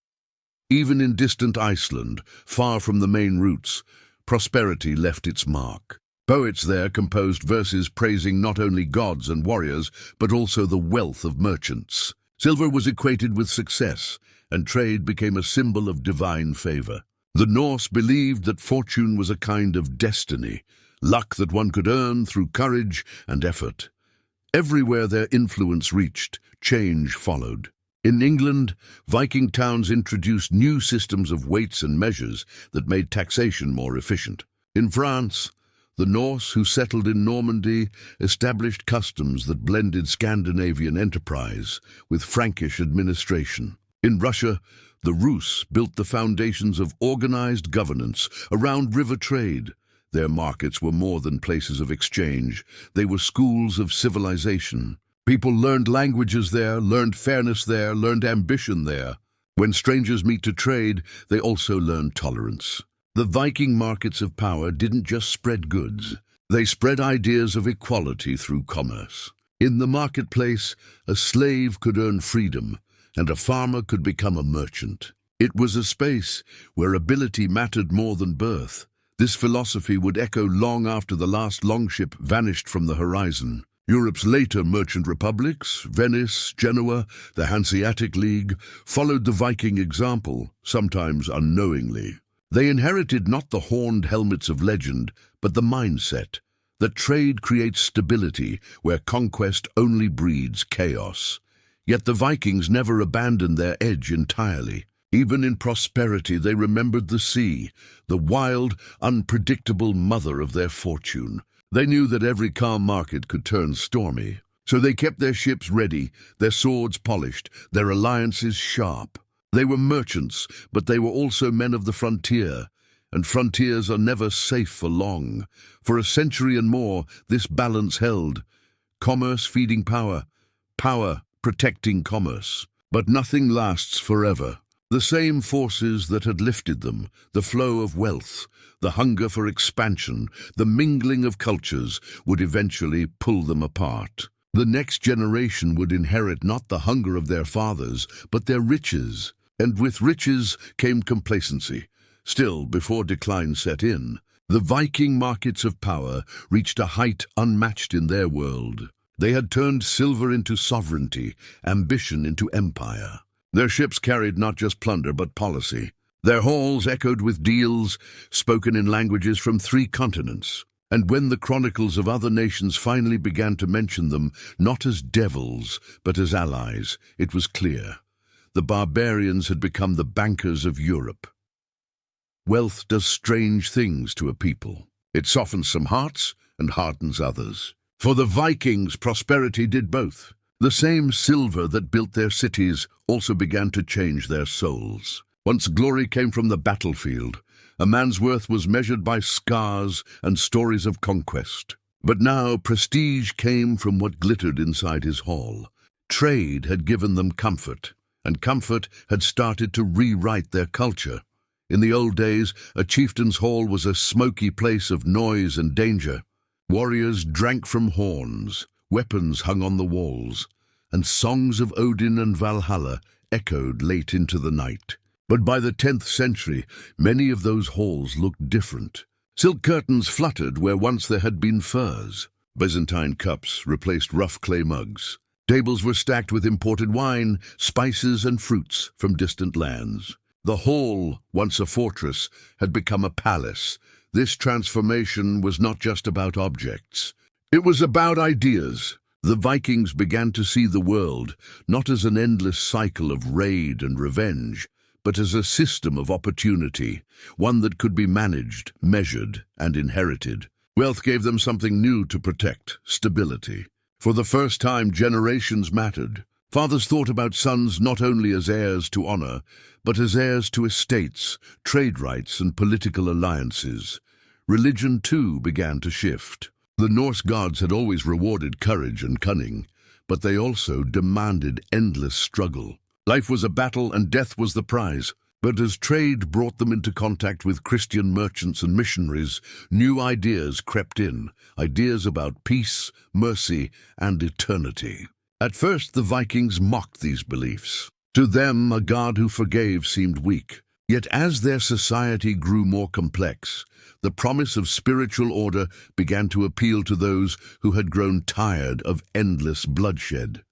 Even in distant Iceland, far from the main routes, prosperity left its mark. Poets there composed verses praising not only gods and warriors, but also the wealth of merchants. Silver was equated with success, and trade became a symbol of divine favor. The Norse believed that fortune was a kind of destiny, luck that one could earn through courage and effort. Everywhere their influence reached, change followed. In England, Viking towns introduced new systems of weights and measures that made taxation more efficient. In France, the Norse who settled in Normandy established customs that blended Scandinavian enterprise with Frankish administration. In Russia, the Rus built the foundations of organized governance around river trade. Their markets were more than places of exchange. They were schools of civilization. People learned languages there, learned fairness there, learned ambition there. When strangers meet to trade, they also learned tolerance. The Viking markets of power didn't just spread goods. They spread ideas of equality through commerce. In the marketplace, a slave could earn freedom, and a farmer could become a merchant. It was a space where ability mattered more than birth. This philosophy would echo long after the last longship vanished from the horizon. Europe's later merchant republics, Venice, Genoa, the Hanseatic League, followed the Viking example, sometimes unknowingly. They inherited not the horned helmets of legend, but the mindset that trade creates stability where conquest only breeds chaos. Yet the Vikings never abandoned their edge entirely. Even in prosperity, they remembered the sea, the wild, unpredictable mother of their fortune. They knew that every calm market could turn stormy, so they kept their ships ready, their swords polished, their alliances sharp. They were merchants, but they were also men of the frontier, and frontiers are never safe for long. For a century and more, this balance held. Commerce feeding power, power protecting commerce. But nothing lasts forever. The same forces that had lifted them, the flow of wealth, the hunger for expansion, the mingling of cultures, would eventually pull them apart. The next generation would inherit not the hunger of their fathers, but their riches. And with riches came complacency. Still, before decline set in, the Viking markets of power reached a height unmatched in their world. They had turned silver into sovereignty, ambition into empire. Their ships carried not just plunder but policy. Their halls echoed with deals spoken in languages from 3 continents. And when the chronicles of other nations finally began to mention them, not as devils, but as allies, it was clear. The barbarians had become the bankers of Europe. Wealth does strange things to a people. It softens some hearts and hardens others. For the Vikings, prosperity did both. The same silver that built their cities also began to change their souls. Once glory came from the battlefield, a man's worth was measured by scars and stories of conquest. But now prestige came from what glittered inside his hall. Trade had given them comfort, and comfort had started to rewrite their culture. In the old days, a chieftain's hall was a smoky place of noise and danger. Warriors drank from horns, weapons hung on the walls, and songs of Odin and Valhalla echoed late into the night. But by the 10th century, many of those halls looked different. Silk curtains fluttered where once there had been furs. Byzantine cups replaced rough clay mugs. Tables were stacked with imported wine, spices, and fruits from distant lands. The hall, once a fortress, had become a palace. This transformation was not just about objects. It was about ideas. The Vikings began to see the world not as an endless cycle of raid and revenge, but as a system of opportunity, one that could be managed, measured, and inherited. Wealth gave them something new to protect: stability. For the first time, generations mattered. Fathers thought about sons not only as heirs to honor, but as heirs to estates, trade rights, and political alliances. Religion, too, began to shift. The Norse gods had always rewarded courage and cunning, but they also demanded endless struggle. Life was a battle and death was the prize. But as trade brought them into contact with Christian merchants and missionaries, new ideas crept in, ideas about peace, mercy, and eternity. At first, the Vikings mocked these beliefs. To them, a god who forgave seemed weak. Yet as their society grew more complex, the promise of spiritual order began to appeal to those who had grown tired of endless bloodshed.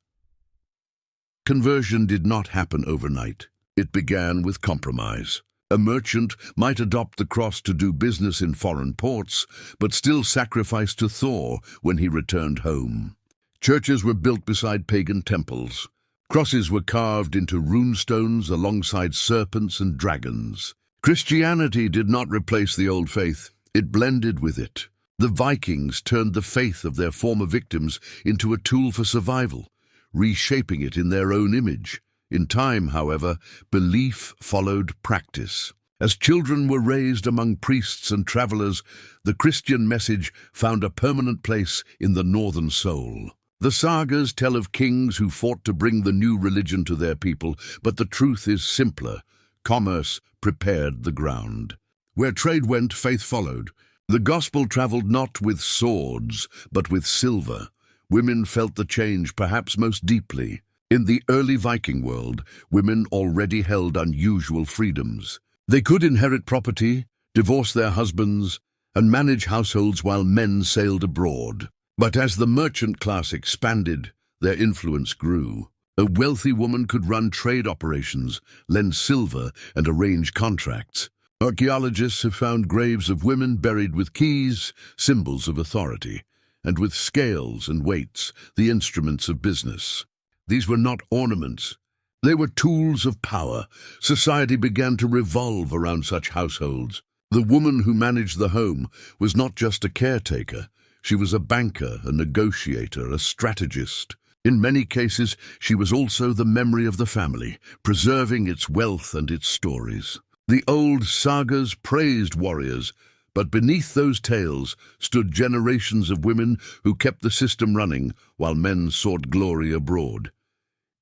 Conversion did not happen overnight. It began with compromise. A merchant might adopt the cross to do business in foreign ports, but still sacrifice to Thor when he returned home. Churches were built beside pagan temples. Crosses were carved into runestones alongside serpents and dragons. Christianity did not replace the old faith. It blended with it. The Vikings turned the faith of their former victims into a tool for survival, reshaping it in their own image. In time, however, belief followed practice. As children were raised among priests and travelers, the Christian message found a permanent place in the northern soul. The sagas tell of kings who fought to bring the new religion to their people, but the truth is simpler. Commerce prepared the ground. Where trade went, faith followed. The gospel traveled not with swords, but with silver. Women felt the change perhaps most deeply. In the early Viking world, women already held unusual freedoms. They could inherit property, divorce their husbands, and manage households while men sailed abroad. But as the merchant class expanded, their influence grew. A wealthy woman could run trade operations, lend silver, and arrange contracts. Archaeologists have found graves of women buried with keys, symbols of authority, and with scales and weights, the instruments of business. These were not ornaments. They were tools of power. Society began to revolve around such households. The woman who managed the home was not just a caretaker. She was a banker, a negotiator, a strategist. In many cases, she was also the memory of the family, preserving its wealth and its stories. The old sagas praised warriors, but beneath those tales stood generations of women who kept the system running while men sought glory abroad.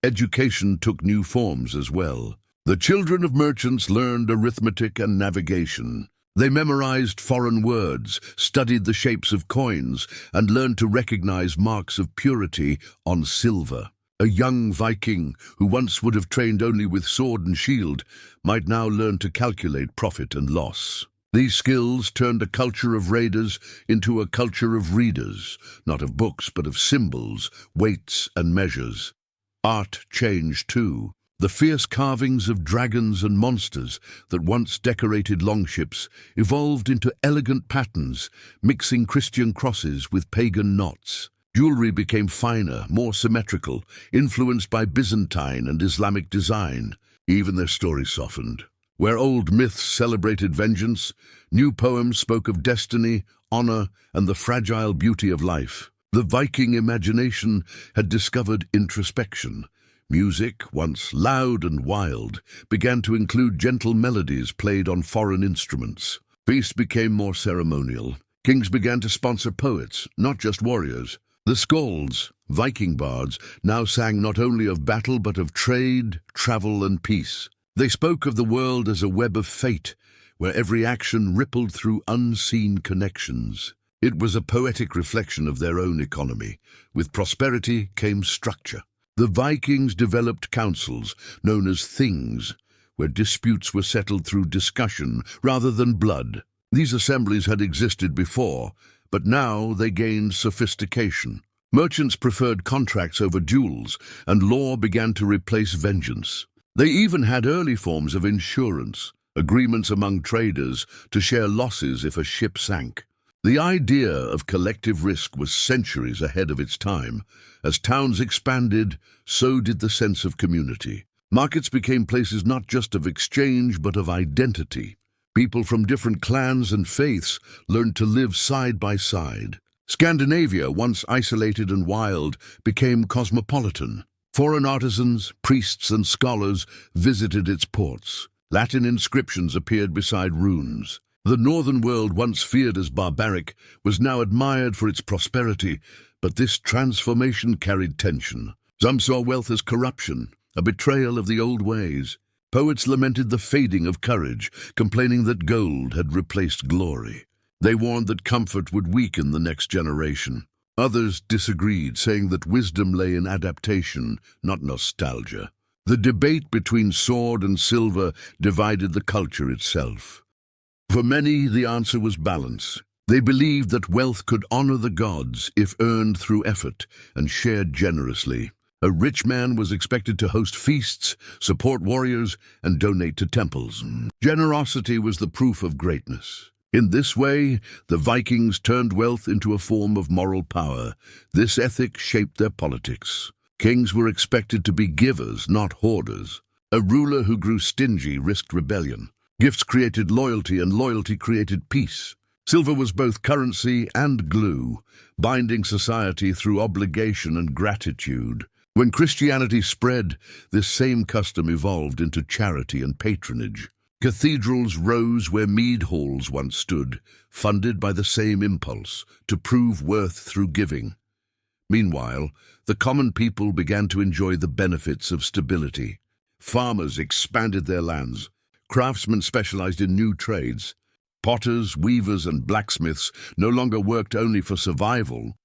Education took new forms as well. The children of merchants learned arithmetic and navigation. They memorized foreign words, studied the shapes of coins, and learned to recognize marks of purity on silver. A young Viking, who once would have trained only with sword and shield, might now learn to calculate profit and loss. These skills turned a culture of raiders into a culture of readers, not of books but of symbols, weights and measures. Art changed too. The fierce carvings of dragons and monsters that once decorated longships evolved into elegant patterns, mixing Christian crosses with pagan knots. Jewelry became finer, more symmetrical, influenced by Byzantine and Islamic design. Even their stories softened. Where old myths celebrated vengeance, new poems spoke of destiny, honor, and the fragile beauty of life. The Viking imagination had discovered introspection. Music, once loud and wild, began to include gentle melodies played on foreign instruments. Feasts became more ceremonial. Kings began to sponsor poets, not just warriors. The Skalds, Viking bards, now sang not only of battle but of trade, travel, and peace. They spoke of the world as a web of fate, where every action rippled through unseen connections. It was a poetic reflection of their own economy. With prosperity came structure. The Vikings developed councils, known as things, where disputes were settled through discussion rather than blood. These assemblies had existed before, but now they gained sophistication. Merchants preferred contracts over duels, and law began to replace vengeance. They even had early forms of insurance, agreements among traders to share losses if a ship sank. The idea of collective risk was centuries ahead of its time. As towns expanded, so did the sense of community. Markets became places not just of exchange, but of identity. People from different clans and faiths learned to live side by side. Scandinavia, once isolated and wild, became cosmopolitan. Foreign artisans, priests, and scholars visited its ports. Latin inscriptions appeared beside runes. The northern world, once feared as barbaric, was now admired for its prosperity, but this transformation carried tension. Some saw wealth as corruption, a betrayal of the old ways. Poets lamented the fading of courage, complaining that gold had replaced glory. They warned that comfort would weaken the next generation. Others disagreed, saying that wisdom lay in adaptation, not nostalgia. The debate between sword and silver divided the culture itself. For many, the answer was balance. They believed that wealth could honor the gods if earned through effort and shared generously. A rich man was expected to host feasts, support warriors, and donate to temples. Generosity was the proof of greatness. In this way, the Vikings turned wealth into a form of moral power. This ethic shaped their politics. Kings were expected to be givers, not hoarders. A ruler who grew stingy risked rebellion. Gifts created loyalty, and loyalty created peace. Silver was both currency and glue, binding society through obligation and gratitude. When Christianity spread, this same custom evolved into charity and patronage. Cathedrals rose where mead halls once stood, funded by the same impulse, to prove worth through giving. Meanwhile, the common people began to enjoy the benefits of stability. Farmers expanded their lands. Craftsmen specialized in new trades. Potters, weavers, and blacksmiths no longer worked only for survival.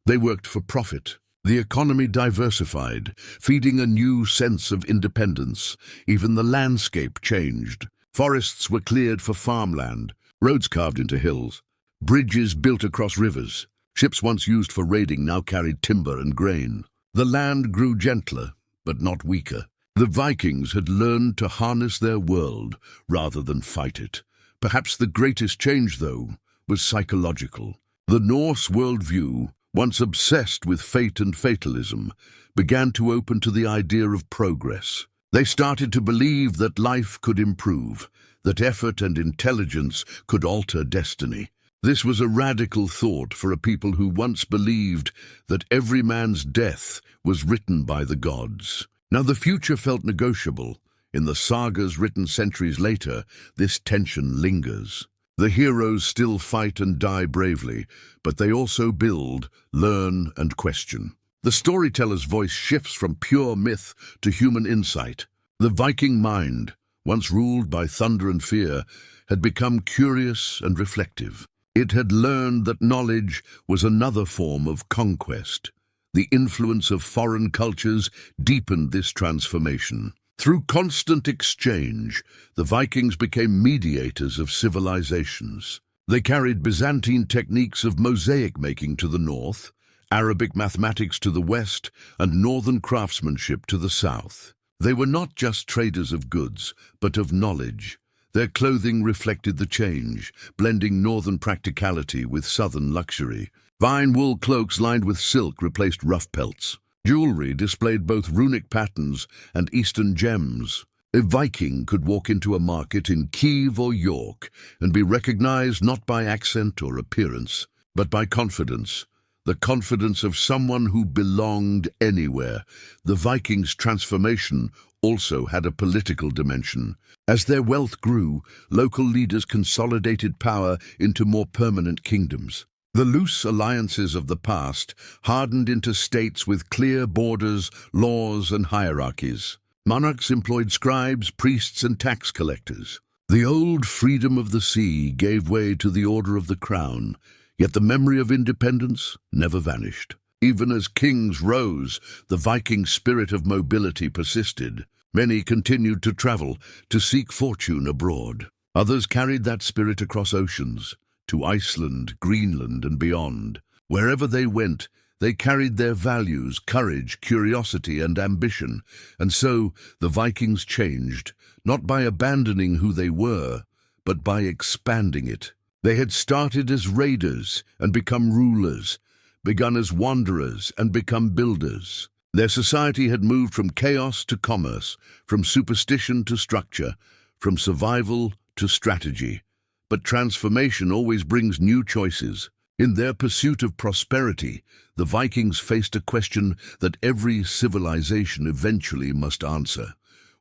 They worked for profit. The economy diversified, feeding a new sense of independence. Even the landscape changed. Forests were cleared for farmland, roads carved into hills, bridges built across rivers. Ships once used for raiding now carried timber and grain. The land grew gentler, but not weaker. The Vikings had learned to harness their world rather than fight it. Perhaps the greatest change, though, was psychological. The Norse worldview, once obsessed with fate and fatalism, began to open to the idea of progress. They started to believe that life could improve, that effort and intelligence could alter destiny. This was a radical thought for a people who once believed that every man's death was written by the gods. Now the future felt negotiable. In the sagas written centuries later, this tension lingers. The heroes still fight and die bravely, but they also build, learn, and question. The storyteller's voice shifts from pure myth to human insight. The Viking mind, once ruled by thunder and fear, had become curious and reflective. It had learned that knowledge was another form of conquest. The influence of foreign cultures deepened this transformation. Through constant exchange, the Vikings became mediators of civilizations. They carried Byzantine techniques of mosaic making to the north, Arabic mathematics to the west, and northern craftsmanship to the south. They were not just traders of goods, but of knowledge. Their clothing reflected the change, blending northern practicality with southern luxury. Vine wool cloaks lined with silk replaced rough pelts. Jewelry displayed both runic patterns and Eastern gems. A Viking could walk into a market in Kiev or York and be recognized not by accent or appearance, but by confidence. The confidence of someone who belonged anywhere. The Vikings' transformation also had a political dimension. As their wealth grew, local leaders consolidated power into more permanent kingdoms. The loose alliances of the past hardened into states with clear borders, laws, and hierarchies. Monarchs employed scribes, priests, and tax collectors. The old freedom of the sea gave way to the order of the crown, yet the memory of independence never vanished. Even as kings rose, the Viking spirit of mobility persisted. Many continued to travel, to seek fortune abroad. Others carried that spirit across oceans, to Iceland, Greenland, and beyond. Wherever they went, they carried their values, courage, curiosity, and ambition. And so the Vikings changed, not by abandoning who they were, but by expanding it. They had started as raiders and become rulers, begun as wanderers and become builders. Their society had moved from chaos to commerce, from superstition to structure, from survival to strategy. But transformation always brings new choices. In their pursuit of prosperity, the Vikings faced a question that every civilization eventually must answer.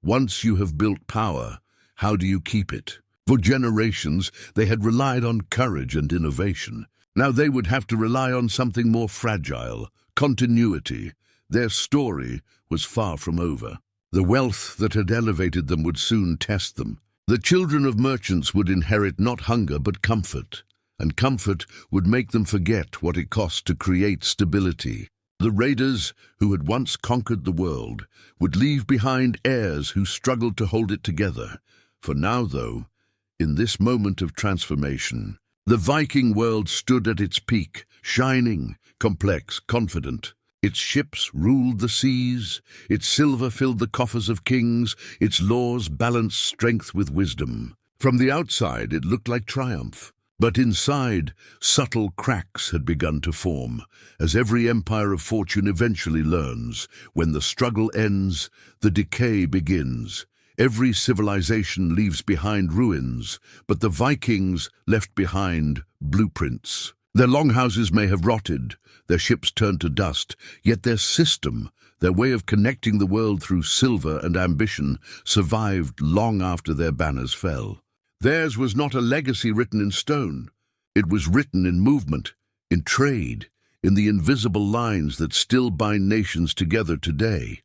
Once you have built power, how do you keep it? For generations, they had relied on courage and innovation. Now they would have to rely on something more fragile, continuity. Their story was far from over. The wealth that had elevated them would soon test them. The children of merchants would inherit not hunger but comfort, and comfort would make them forget what it cost to create stability. The raiders, who had once conquered the world, would leave behind heirs who struggled to hold it together. For now, though, in this moment of transformation, the Viking world stood at its peak, shining, complex, confident. Its ships ruled the seas, its silver filled the coffers of kings, its laws balanced strength with wisdom. From the outside it looked like triumph, but inside subtle cracks had begun to form, as every empire of fortune eventually learns. When the struggle ends, the decay begins. Every civilization leaves behind ruins, but the Vikings left behind blueprints. Their longhouses may have rotted, their ships turned to dust, yet their system, their way of connecting the world through silver and ambition, survived long after their banners fell. Theirs was not a legacy written in stone. It was written in movement, in trade, in the invisible lines that still bind nations together today.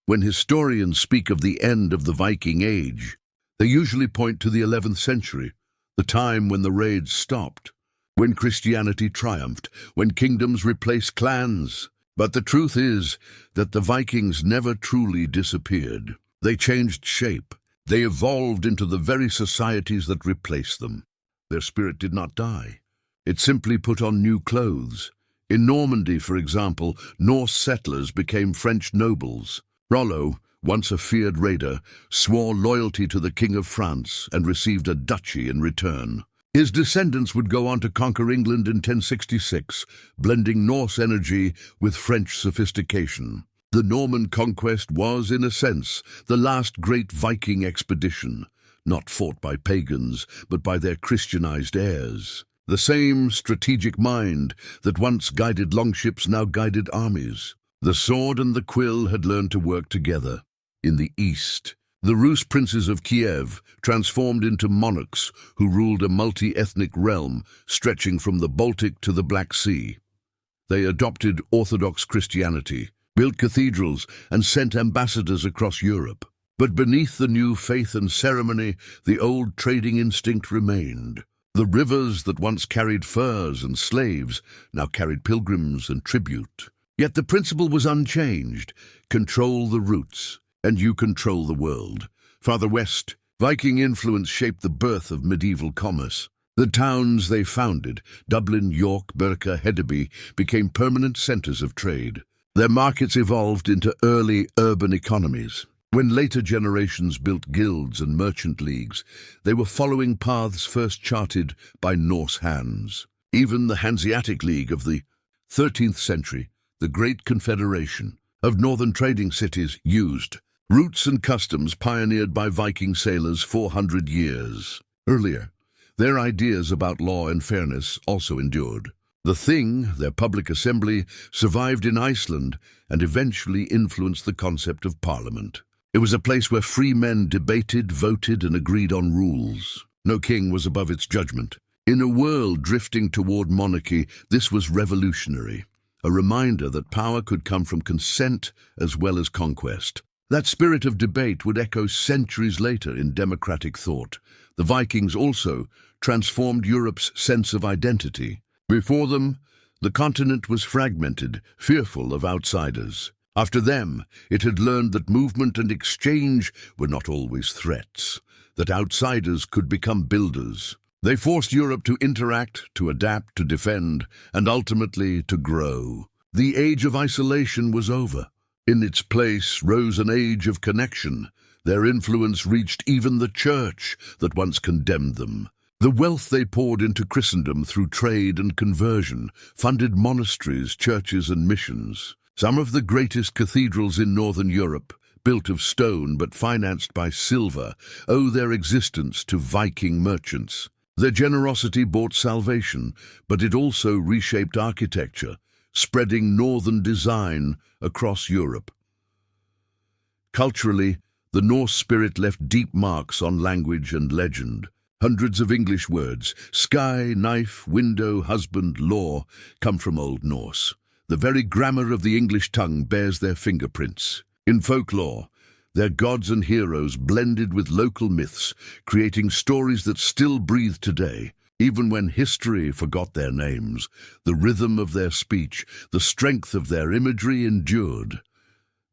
When historians speak of the end of the Viking Age, they usually point to the 11th century, the time when the raids stopped, when Christianity triumphed, when kingdoms replaced clans. But the truth is that the Vikings never truly disappeared. They changed shape. They evolved into the very societies that replaced them. Their spirit did not die. It simply put on new clothes. In Normandy, for example, Norse settlers became French nobles. Rollo, once a feared raider, swore loyalty to the King of France and received a duchy in return. His descendants would go on to conquer England in 1066, blending Norse energy with French sophistication. The Norman conquest was, in a sense, the last great Viking expedition, not fought by pagans, but by their Christianized heirs. The same strategic mind that once guided longships now guided armies. The sword and the quill had learned to work together. In the east, the Rus princes of Kiev transformed into monarchs who ruled a multi-ethnic realm stretching from the Baltic to the Black Sea. They adopted Orthodox Christianity, built cathedrals, and sent ambassadors across Europe. But beneath the new faith and ceremony, the old trading instinct remained. The rivers that once carried furs and slaves now carried pilgrims and tribute. Yet the principle was unchanged: control the routes, and you control the world. Farther west, Viking influence shaped the birth of medieval commerce. The towns they founded, Dublin, York, Birka, Hedeby, became permanent centers of trade. Their markets evolved into early urban economies. When later generations built guilds and merchant leagues, they were following paths first charted by Norse hands. Even the Hanseatic League of the 13th century, the Great Confederation of northern trading cities, used routes and customs pioneered by Viking sailors 400 years earlier. Their ideas about law and fairness also endured. The Thing, their public assembly, survived in Iceland and eventually influenced the concept of parliament. It was a place where free men debated, voted, and agreed on rules. No king was above its judgment. In a world drifting toward monarchy, this was revolutionary, a reminder that power could come from consent as well as conquest. That spirit of debate would echo centuries later in democratic thought. The Vikings also transformed Europe's sense of identity. Before them, the continent was fragmented, fearful of outsiders. After them, it had learned that movement and exchange were not always threats, that outsiders could become builders. They forced Europe to interact, to adapt, to defend, and ultimately to grow. The age of isolation was over. In its place rose an age of connection. Their influence reached even the church that once condemned them. The wealth they poured into Christendom through trade and conversion funded monasteries, churches, and missions. Some of the greatest cathedrals in northern Europe, built of stone but financed by silver, owe their existence to Viking merchants. Their generosity bought salvation, but it also reshaped architecture, spreading northern design across Europe. Culturally, the Norse spirit left deep marks on language and legend. Hundreds of English words, sky, knife, window, husband, law, come from Old Norse. The very grammar of the English tongue bears their fingerprints. In folklore, their gods and heroes blended with local myths, creating stories that still breathe today. Even when history forgot their names, the rhythm of their speech, the strength of their imagery endured.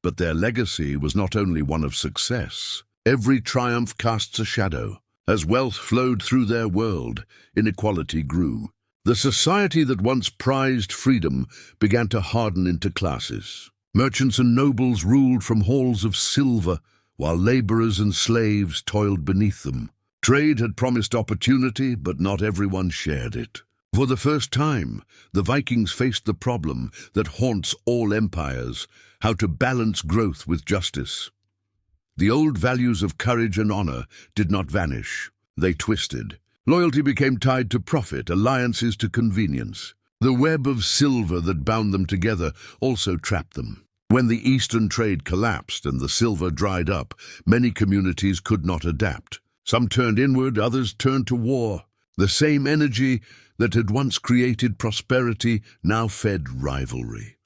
But their legacy was not only one of success. Every triumph casts a shadow. As wealth flowed through their world, inequality grew. The society that once prized freedom began to harden into classes. Merchants and nobles ruled from halls of silver, while laborers and slaves toiled beneath them. Trade had promised opportunity, but not everyone shared it. For the first time, the Vikings faced the problem that haunts all empires: how to balance growth with justice. The old values of courage and honor did not vanish. They twisted. Loyalty became tied to profit, alliances to convenience. The web of silver that bound them together also trapped them. When the Eastern trade collapsed and the silver dried up, many communities could not adapt. Some turned inward, others turned to war. The same energy that had once created prosperity now fed rivalry.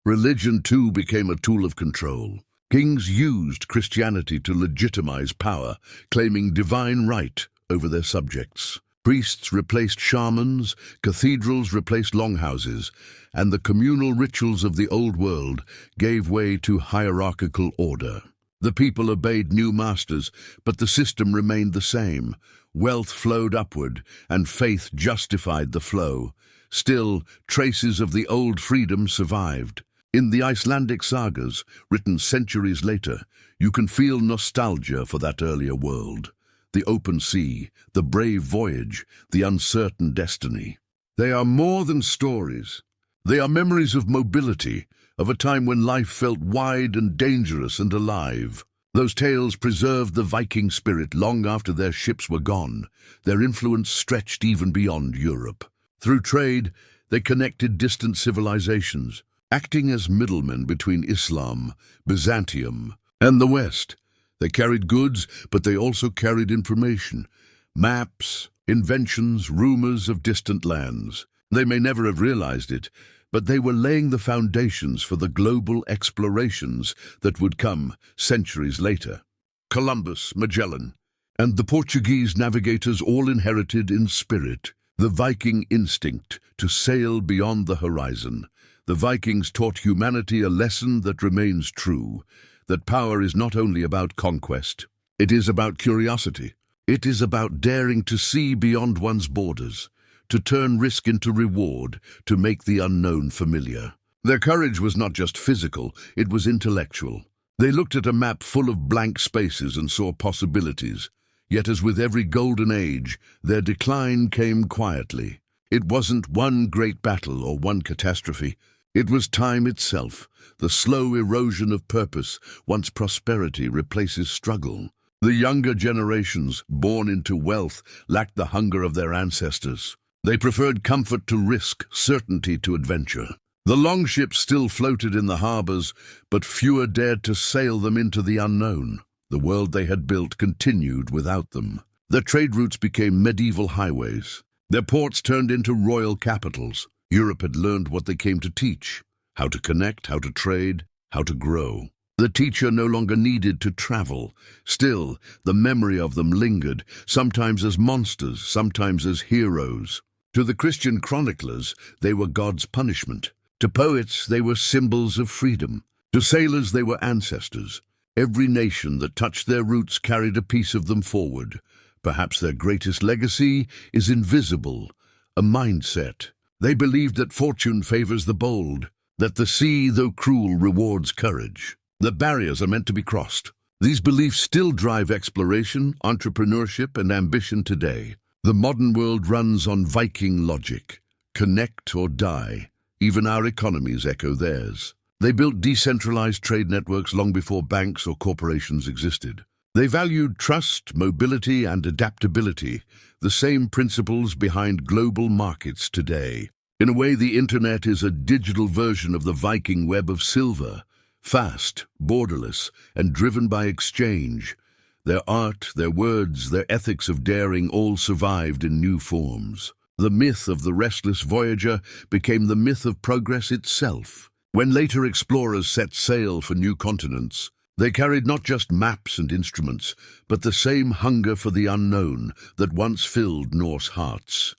Religion, too, became a tool of control. Kings used Christianity to legitimize power, claiming divine right over their subjects. Priests replaced shamans, cathedrals replaced longhouses, and the communal rituals of the old world gave way to hierarchical order. The people obeyed new masters, but the system remained the same. Wealth flowed upward, and faith justified the flow. Still, traces of the old freedom survived. In the Icelandic sagas, written centuries later, you can feel nostalgia for that earlier world. The open sea, the brave voyage, the uncertain destiny. They are more than stories. They are memories of mobility, of a time when life felt wide and dangerous and alive. Those tales preserved the Viking spirit long after their ships were gone. Their influence stretched even beyond Europe. Through trade, they connected distant civilizations, acting as middlemen between Islam, Byzantium, and the West. They carried goods, but they also carried information, maps, inventions, rumors of distant lands. They may never have realized it, but they were laying the foundations for the global explorations that would come centuries later. Columbus, Magellan, and the Portuguese navigators all inherited in spirit the Viking instinct to sail beyond the horizon. The Vikings taught humanity a lesson that remains true, that power is not only about conquest, it is about curiosity. It is about daring to see beyond one's borders, to turn risk into reward, to make the unknown familiar. Their courage was not just physical, it was intellectual. They looked at a map full of blank spaces and saw possibilities. Yet as with every golden age, their decline came quietly. It wasn't one great battle or one catastrophe. It was time itself, the slow erosion of purpose once prosperity replaces struggle. The younger generations, born into wealth, lacked the hunger of their ancestors. They preferred comfort to risk, certainty to adventure. The longships still floated in the harbors, but fewer dared to sail them into the unknown. The world they had built continued without them. Their trade routes became medieval highways. Their ports turned into royal capitals. Europe had learned what they came to teach: how to connect, how to trade, how to grow. The teacher no longer needed to travel. Still, the memory of them lingered, sometimes as monsters, sometimes as heroes. To the Christian chroniclers, they were God's punishment. To poets, they were symbols of freedom. To sailors, they were ancestors. Every nation that touched their roots carried a piece of them forward. Perhaps their greatest legacy is invisible, a mindset. They believed that fortune favors the bold, that the sea, though cruel, rewards courage, that barriers are meant to be crossed. These beliefs still drive exploration, entrepreneurship, and ambition today. The modern world runs on Viking logic: connect or die. Even our economies echo theirs. They built decentralized trade networks long before banks or corporations existed. They valued trust, mobility, and adaptability, the same principles behind global markets today. In a way, the internet is a digital version of the Viking web of silver, fast, borderless, and driven by exchange. Their art, their words, their ethics of daring all survived in new forms. The myth of the restless voyager became the myth of progress itself. When later explorers set sail for new continents, they carried not just maps and instruments, but the same hunger for the unknown that once filled Norse hearts.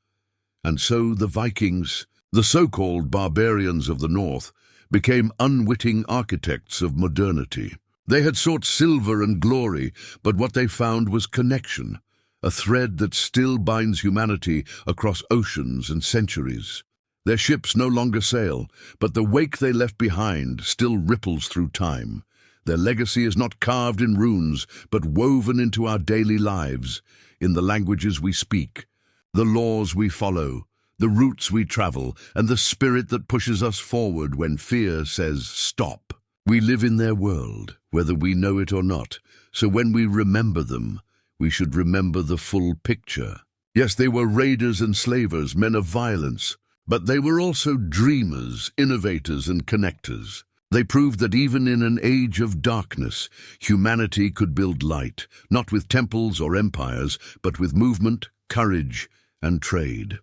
And so the Vikings, the so-called barbarians of the north, became unwitting architects of modernity. They had sought silver and glory, but what they found was connection, a thread that still binds humanity across oceans and centuries. Their ships no longer sail, but the wake they left behind still ripples through time. Their legacy is not carved in runes, but woven into our daily lives, in the languages we speak, the laws we follow, the routes we travel, and the spirit that pushes us forward when fear says stop. We live in their world, whether we know it or not, so when we remember them, we should remember the full picture. Yes, they were raiders and slavers, men of violence, but they were also dreamers, innovators, and connectors. They proved that even in an age of darkness, humanity could build light, not with temples or empires, but with movement, courage, and trade.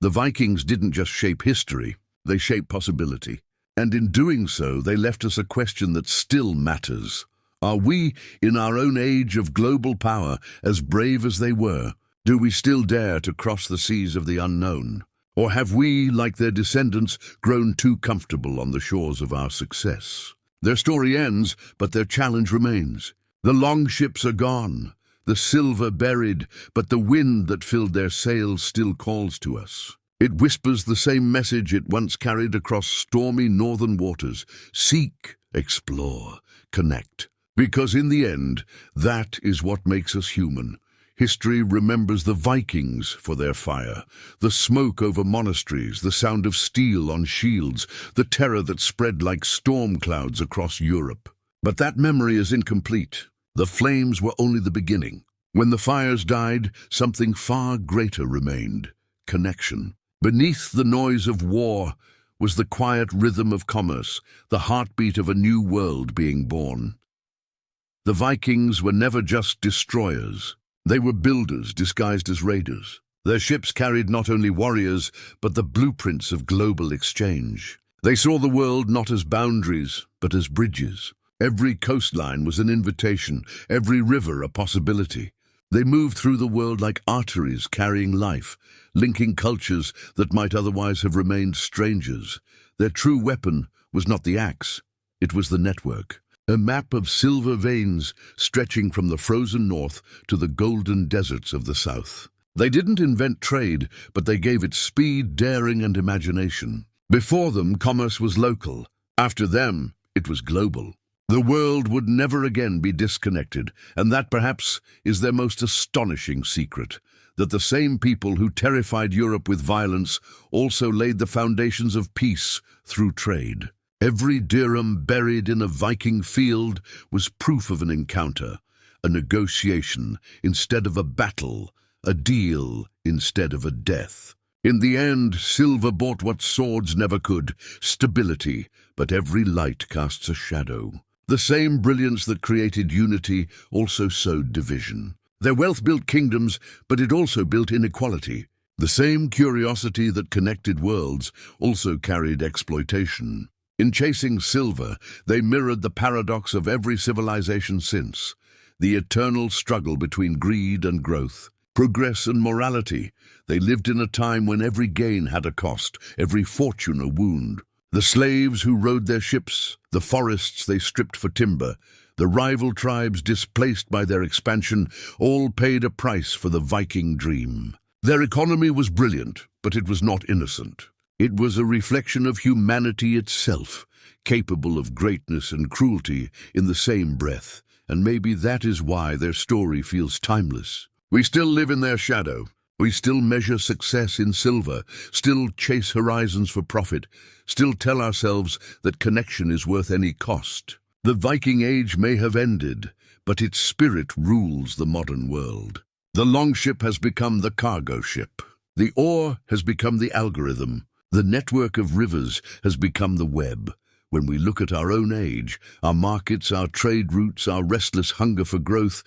The Vikings didn't just shape history, they shaped possibility. And in doing so, they left us a question that still matters. Are we, in our own age of global power, as brave as they were? Do we still dare to cross the seas of the unknown? Or have we, like their descendants, grown too comfortable on the shores of our success? Their story ends, but their challenge remains. The longships are gone, the silver buried, but the wind that filled their sails still calls to us. It whispers the same message it once carried across stormy northern waters. Seek, explore, connect. Because in the end, that is what makes us human. History remembers the Vikings for their fire, the smoke over monasteries, the sound of steel on shields, the terror that spread like storm clouds across Europe. But that memory is incomplete. The flames were only the beginning. When the fires died, something far greater remained: connection. Beneath the noise of war was the quiet rhythm of commerce, the heartbeat of a new world being born. The Vikings were never just destroyers. They were builders disguised as raiders. Their ships carried not only warriors, but the blueprints of global exchange. They saw the world not as boundaries, but as bridges. Every coastline was an invitation, every river a possibility. They moved through the world like arteries carrying life, linking cultures that might otherwise have remained strangers. Their true weapon was not the axe, it was the network. A map of silver veins stretching from the frozen north to the golden deserts of the south. They didn't invent trade, but they gave it speed, daring, and imagination. Before them, commerce was local. After them, it was global. The world would never again be disconnected, and that perhaps is their most astonishing secret, that the same people who terrified Europe with violence also laid the foundations of peace through trade. Every dirham buried in a Viking field was proof of an encounter, a negotiation instead of a battle, a deal instead of a death. In the end, silver bought what swords never could: stability, but every light casts a shadow. The same brilliance that created unity also sowed division. Their wealth built kingdoms, but it also built inequality. The same curiosity that connected worlds also carried exploitation. In chasing silver, they mirrored the paradox of every civilization since, the eternal struggle between greed and growth, progress and morality. They lived in a time when every gain had a cost, every fortune a wound. The slaves who rode their ships, the forests they stripped for timber, the rival tribes displaced by their expansion, all paid a price for the Viking dream. Their economy was brilliant, but it was not innocent. It was a reflection of humanity itself, capable of greatness and cruelty in the same breath, and maybe that is why their story feels timeless. We still live in their shadow. We still measure success in silver, still chase horizons for profit, still tell ourselves that connection is worth any cost. The Viking Age may have ended, but its spirit rules the modern world. The longship has become the cargo ship. The oar has become the algorithm. The network of rivers has become the web. When we look at our own age, our markets, our trade routes, our restless hunger for growth,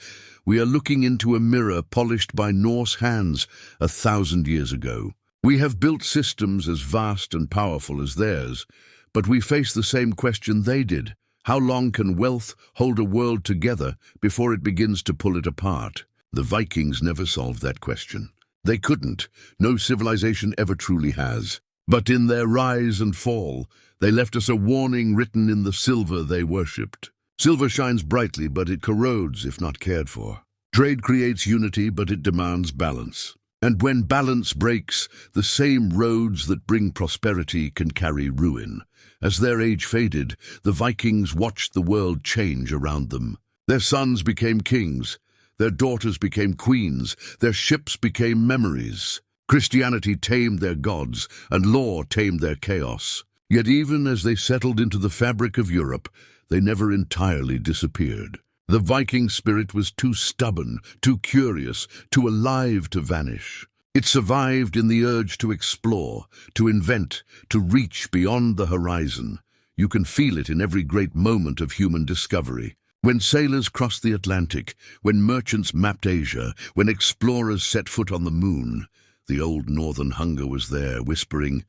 we are looking into a mirror polished by Norse hands 1,000 years ago. We have built systems as vast and powerful as theirs, but we face the same question they did. How long can wealth hold a world together before it begins to pull it apart? The Vikings never solved that question. They couldn't. No civilization ever truly has. But in their rise and fall, they left us a warning written in the silver they worshipped. Silver shines brightly, but it corrodes if not cared for. Trade creates unity, but it demands balance. And when balance breaks, the same roads that bring prosperity can carry ruin. As their age faded, the Vikings watched the world change around them. Their sons became kings, their daughters became queens, their ships became memories. Christianity tamed their gods, and law tamed their chaos. Yet even as they settled into the fabric of Europe, they never entirely disappeared. The Viking spirit was too stubborn, too curious, too alive to vanish. It survived in the urge to explore, to invent, to reach beyond the horizon. You can feel it in every great moment of human discovery. When sailors crossed the Atlantic, when merchants mapped Asia, when explorers set foot on the moon, the old northern hunger was there, whispering,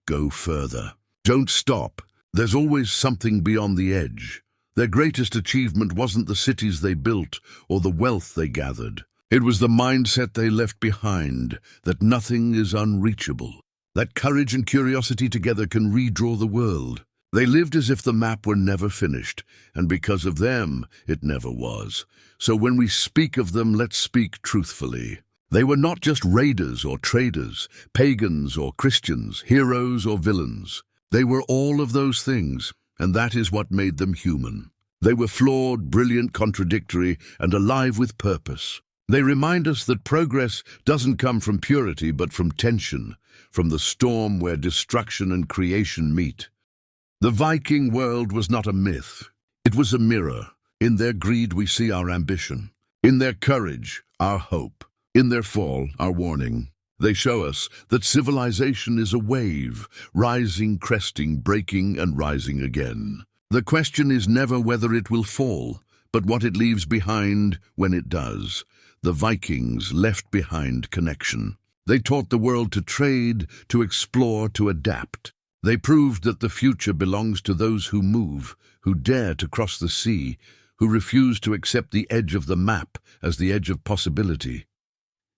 "Go further. Don't stop. There's always something beyond the edge." Their greatest achievement wasn't the cities they built or the wealth they gathered. It was the mindset they left behind, that nothing is unreachable. That courage and curiosity together can redraw the world. They lived as if the map were never finished, and because of them, it never was. So when we speak of them, let's speak truthfully. They were not just raiders or traders, pagans or Christians, heroes or villains. They were all of those things, and that is what made them human. They were flawed, brilliant, contradictory, and alive with purpose. They remind us that progress doesn't come from purity but from tension, from the storm where destruction and creation meet. The Viking world was not a myth. It was a mirror. In their greed we see our ambition. In their courage, our hope. In their fall, our warning. They show us that civilization is a wave, rising, cresting, breaking, and rising again. The question is never whether it will fall, but what it leaves behind when it does. The Vikings left behind connection. They taught the world to trade, to explore, to adapt. They proved that the future belongs to those who move, who dare to cross the sea, who refuse to accept the edge of the map as the edge of possibility.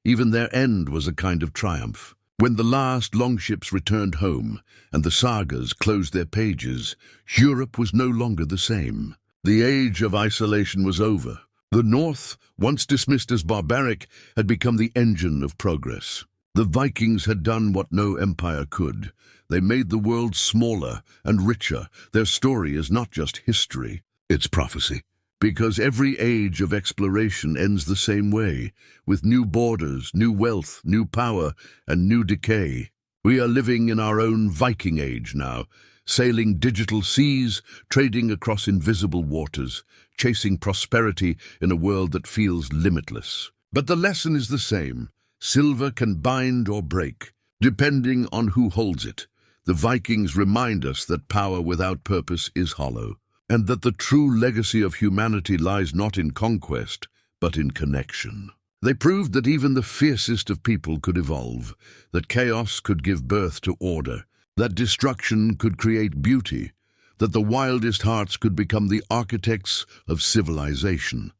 Even their end was a kind of triumph. When the last longships returned home and the sagas closed their pages, Europe was no longer the same. The age of isolation was over. The North, once dismissed as barbaric, had become the engine of progress. The Vikings had done what no empire could. They made the world smaller and richer. Their story is not just history, it's prophecy. Because every age of exploration ends the same way, with new borders, new wealth, new power, and new decay. We are living in our own Viking Age now, sailing digital seas, trading across invisible waters, chasing prosperity in a world that feels limitless. But the lesson is the same. Silver can bind or break, depending on who holds it. The Vikings remind us that power without purpose is hollow, and that the true legacy of humanity lies not in conquest, but in connection. They proved that even the fiercest of people could evolve, that chaos could give birth to order, that destruction could create beauty, that the wildest hearts could become the architects of civilization.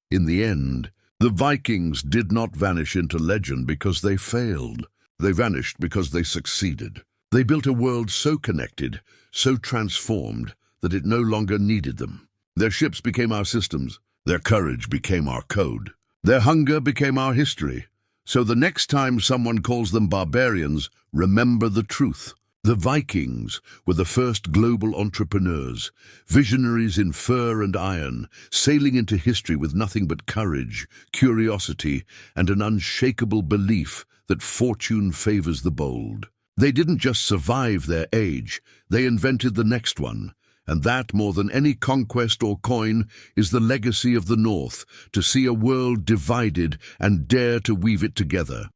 In the end, the Vikings did not vanish into legend because they failed. They vanished because they succeeded. They built a world so connected, so transformed, that it no longer needed them. Their ships became our systems. Their courage became our code. Their hunger became our history. So the next time someone calls them barbarians, remember the truth. The Vikings were the first global entrepreneurs, visionaries in fur and iron, sailing into history with nothing but courage, curiosity, and an unshakable belief that fortune favors the bold. They didn't just survive their age, they invented the next one. And that, more than any conquest or coin, is the legacy of the North, to see a world divided and dare to weave it together.